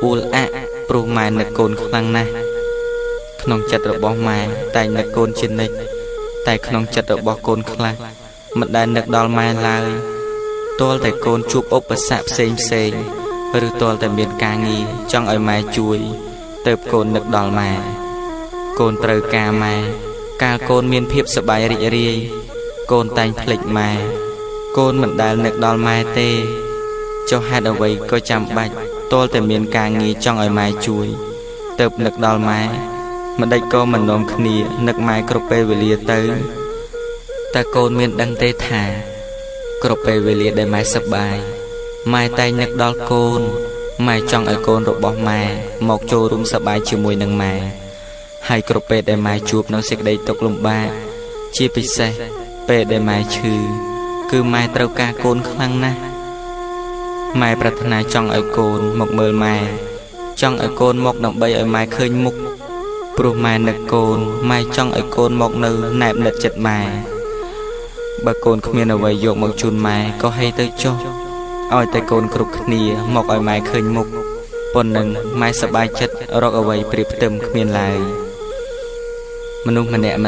អ៊ូលអាក់ព្រោះម៉ែនឹកកូនខ្លាំងណាស់ក្នុងចិត្តរបស់ម៉ែតែងនឹកកូនជានិច្ចតែក្នុងចិត្តរបស់កូនខ្លះមិនដែលនឹកដល់ម៉ែឡើយទាល់តែកូនជួបឧបសគ្គផ្សេងឬទាល់តែមានការងារចង់ឲ្យម៉ែជួយទើបកូននឹកដល់ម៉ែកូនត្រូវការម៉ែកាលកូនមានភាពសប្បាយរីករាយកូនតែងភ្លេចម៉ែកូនមិនដែលនឹកដល់ម៉ែទេចុះហេតុអ្វីក៏ចាំបាច់ទាល់តែមានការងារចង់ឲ្យម៉ែជួយទើបនឹកដល់ម៉ែមិនដេចក៏មិននាំគ្នានឹកម៉ែគ្រប់ពេលវេលាទៅតែកូនមានដឹងទេថាគ្រប់ពេលវេលាដែលម៉ែសប្បាយម៉ែតែងនឹកដល់កូនម៉ែចង់ឲ្យកូនរបស់ម៉ែមកចូលរួមសប្បាយជាមួយនឹងម៉ែហើយគ្រប់ពេលដែលម៉ែជួបនៅសេចក្តីទុក្ខលំបាកជាពិសេសពេលដែលម៉ែឈឺគឺម៉ែត្រូវការកូនខ្លាំងណាស់ម៉ែប្រាថ្នាចង់ឲ្យកូនមកមើលម៉ែចង់ឲ្យកូនមកដើម្បីឲ្យម៉ែឃើញមុខព្រោះម៉ែនឹកកូនម៉ែចង់ឲ្យកូនមកនៅណែបនិតចិត្តម៉ែបើកូនគ្មានអ្វីយកមកជូនម៉ែក៏ហីទៅចុះឲ្យតែកូនគ្រប់គ្នាមកឲ្យម៉ែឃើញមុខប៉ុណ្ណឹងម៉ែសប្បាយចិត្តរកអ្វីព្រៀបផ្ទឹមគ្មានឡើយមនុស្សម្នាក់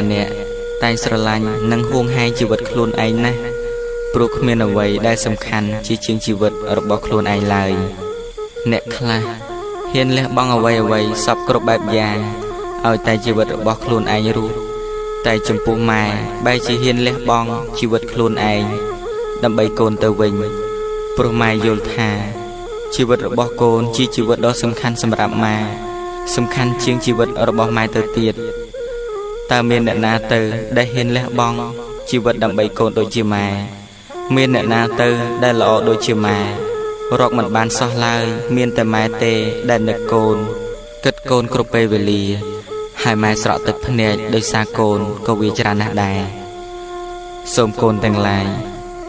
តែងស្រឡាញ់និងហួងហែងជីវិតខ្លួនឯងណាស់ ព្រោះគ្មានអ្វីដែលសំខាន់ជាជាងជីវិតរបស់ខ្លួនឯងឡើយអ្នកខ្លះហ៊ានលះបង់អ្វីសពគ្រប់បែបយ៉ាងឲ្យតែជីវិតរបស់ខ្លួនឯងរស់តែចំពោះម៉ែបែរជាហ៊ានលះបង់ជីវិតខ្លួនឯងដើម្បីកូនទៅវិញព្រោះម៉ែយល់ថាជីវិតរបស់កូនជាជីវិតដ៏សំខាន់សម្រាប់ម៉ែសំខាន់ជាងជីវិតរបស់ម៉ែទៅទៀតតើមានអ្នកណាទៅដែលហ៊ានលះបង់ជីវិតដើម្បីកូនដូចជាម៉ែមានអ្នកណាទៅដែលល្អដូចជាម៉ែរកមិនបានសោះឡើយមានតែម៉ែទេដែលនឹកកូនគិតកូនគ្រប់ពេលវេលាហើយម៉ែស្រក់ទឹកភ្នែកដោយសារកូនក៏វាច្រើនណាស់ដែរសូមកូនទាំងឡាយ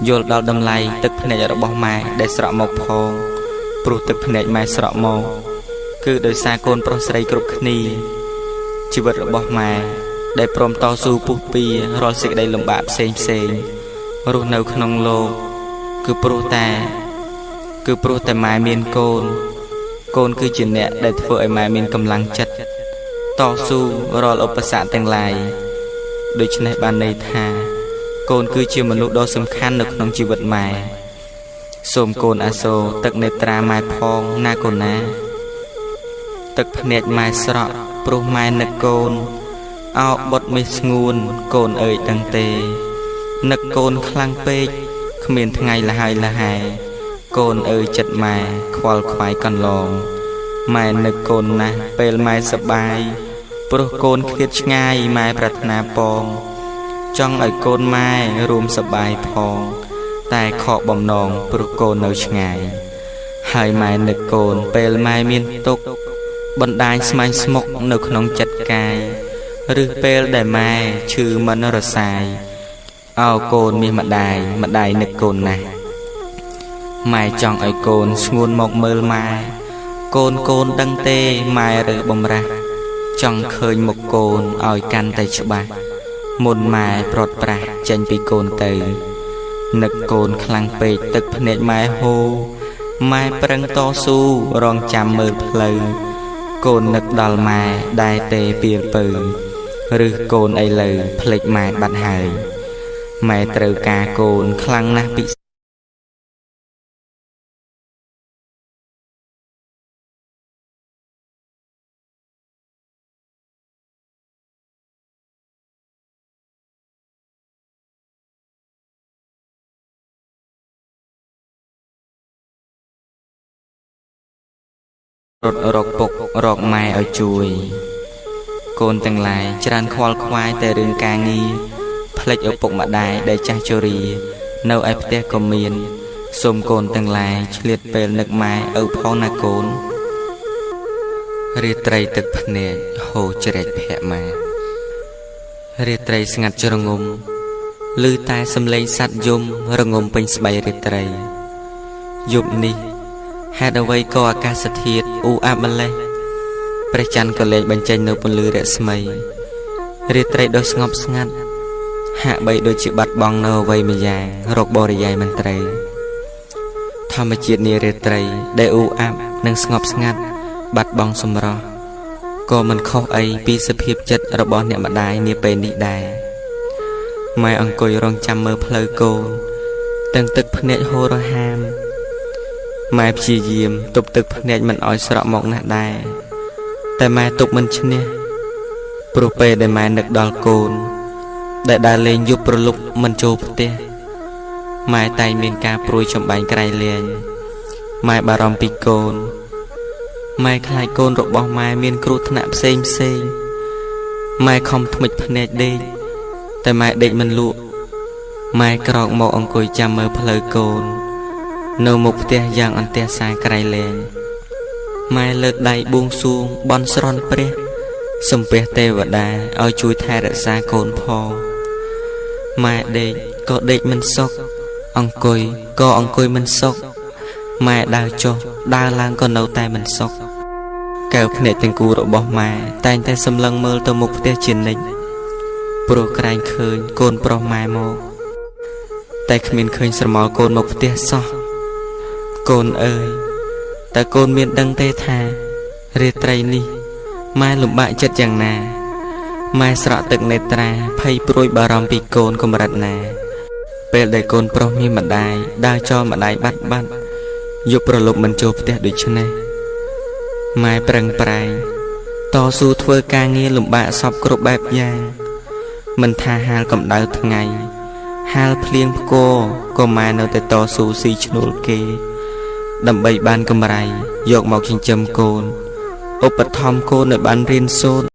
យល់ដល់តម្លៃទឹកភ្នែករបស់ម៉ែដែលស្រក់មកផងព្រោះទឹកភ្នែកម៉ែស្រក់មកគឺដោយសារកូនប្រុសស្រីគ្រប់គ្នាជីវិតរបស់ម៉ែដែលព្រមតស៊ូពុះពៀរាល់សេចក្តីលំបាកផ្សេងរស់នៅក្នុងលោកគឺព្រោះតែម៉ែមានកូនគឺជាអ្នកដែលធ្វើឲ្យម៉ែមានកម្លាំងចិត្តតស៊ូរាល់ឧបសគ្គទាំងឡាយដូច្នេះបានន័យថាកូនគឺជាមនុស្សដ៏សំខាន់នៅក្នុងជីវិតម៉ែសូមកូនអាសូរទឹកនេត្រាម៉ែផងណាកូនណាទឹកភ្នែកម៉ែស្រក់ព្រោះម៉ែនឹកកូនអោបុតមេស្ងួនកូនអើយដឹងទេនឹកកូនខ្លាំងពេកគ្មានថ្ងៃលហើយលហែកូនអើយចិត្តម៉ែខ្វល់ខ្វាយកន្លងម៉ែនឹកកូនណាស់ពេលម៉ែសប្បាយព្រោះកូនឃ្លាតឆ្ងាយម៉ែប្រាថ្នាពងចង់ឲ្យកូនម៉ែរួមសប្បាយផងតែខកបំណងព្រោះកូននៅឆ្ងាយហើយម៉ែនឹកកូនពេលម៉ែមានទុក្ខបណ្ដាញស្មាញស្មុកនៅក្នុងចិត្តកាយឬពេលដែលម៉ែឈឺមិនរសាយអោកូនមានម្ដាយនឹកកូនណាស់ម៉ែចង់ឲ្យកូនស្ងួនមកមើលម៉ែកូនដឹងទេម៉ែរើបំរាស់ចង់ឃើញមុខកូនឲ្យកាន់តែច្បាស់មុនម៉ែប្រត់ប្រាស់ចេញពីកូនទៅនឹកកូនខ្លាំងពេកទឹកភ្នែកម៉ែហូរម៉ែប្រឹងតស៊ូរងចាំមើលផ្លូវកូននឹកដល់ម៉ែដែរទេពីលពើឬកូនឥឡូវភ្លេចម៉ែបាត់ហើយម៉ែត្រូវការកូនខ្លាំងណាស់ពិរត់រកពុករកម៉ែឲ្យជួយកូនទាំងឡាយច្រើនខ្វល់ខ្វាយតែរឿងការងារផ្លេចឪពុកម្ដាយដែលចាស់ជរានៅឯផ្ទះក៏មានសូមកូនទាំងឡាយឆ្លៀតពេលនឹកម៉ែឪផងណាកូនរាត្រីទឹកភ្នែកហូរជ្រែកភ័ក្រម៉ែរាត្រីស្ងាត់ជ្រងំឮតែសំឡេងសត្វយំរងំពេញស្បៃរាត្រីយប់នេះហេតុអ្វីក៏អាកាសធាតុអ៊ូអាប់ម្លេះព្រះច័ន្ទក៏លែងបញ្ចេញនៅពន្លឺរស្មីរាត្រីដ៏ស្ងប់ស្ងាត់ហាក់បីដូចជាបាត់បង់នៅអ្វីម្យ៉ាងរកបរិយាយមិនត្រូវធម្មជាតិនារាត្រីដែលអ៊ូអាប់និងស្ងប់ស្ងាត់បាត់បង់សម្រស់ក៏មិនខុសអីពីសភាពចិត្តរបស់អ្នកម្ដាយនាពេលនេះដែរម៉ែអង្គុយរងចាំមើលផ្លូវកូនទាំងទឹកភ្នែកហូររហាមម៉ែព្យាយាមទប់ទឹកភ្នែកមិនឲ្យស្រក់មកណាស់ដែរតែម៉ែទប់មិនឈ្នះព្រោះពេលដែលម៉ែនឹកដល់កូនដែលដើរលេងយប់ប្រលប់មិនចូលផ្ទះម៉ែតែងមានការព្រួយចំបែងក្រៃលែងម៉ែបារម្ភពីកូនម៉ែខ្លាចកូនរបស់ម៉ែមានគ្រោះថ្នាក់ផ្សេងម៉ែខំថ្មិចភ្នែកដេកតែម៉ែដេកមិនលក់ម៉ែក្រោកមកអង្គុយចាំមើលផ្លូវកូននៅមុខផ្ទះយ៉ាងអន្ទះសាយក្រៃលែងម៉ែលើកដៃបួងសួងបន់ស្រន់ព្រះសំពះទេវតាឲ្យជួយថែរក្សាកូនផងម៉ែដេកក៏ដេកមិនសុខអង្គុយក៏អង្គុយមិនសុខម៉ែដើរចុះដើរឡើងក៏នៅតែមិនសុខកែវភ្នែកទាំងគូរបស់ម៉ែតែងតែសម្លឹងមើលទៅមុខផ្ទះជានិច្ចព្រោះក្រែងឃើញកូនប្រុសម៉ែមកតែគ្មានឃើញស្រមោលកូនមកផ្ទះសោះកូនអើយតើកូនមានដឹងទេថារាត្រីនេះម៉ែលំបាកចិត្តយ៉ាងណាម៉ែស្រក់ទឹកនេត្រាភ័យព្រួយបារម្ភពីកូនកម្រិតណា ពេលដែលកូនប្រុសមានម្ដាយដើរចោលម្ដាយបាត់យប់ប្រលប់មិនចូលផ្ទះដូច្នេះម៉ែប្រឹងប្រែងតស៊ូធ្វើការងារលំបាកសពគ្រប់បែបយ៉ាងមិនថាហាលកម្ដៅថ្ងៃហាលភ្លៀងផ្គរក៏ម៉ែនៅតែតស៊ូស៊ីឈ្នួលគេដើម្បីបានកម្រៃយកមកចិញ្ចឹមកូនឧបត្ថម្ភកូនឲ្យបានរៀនសូត្រ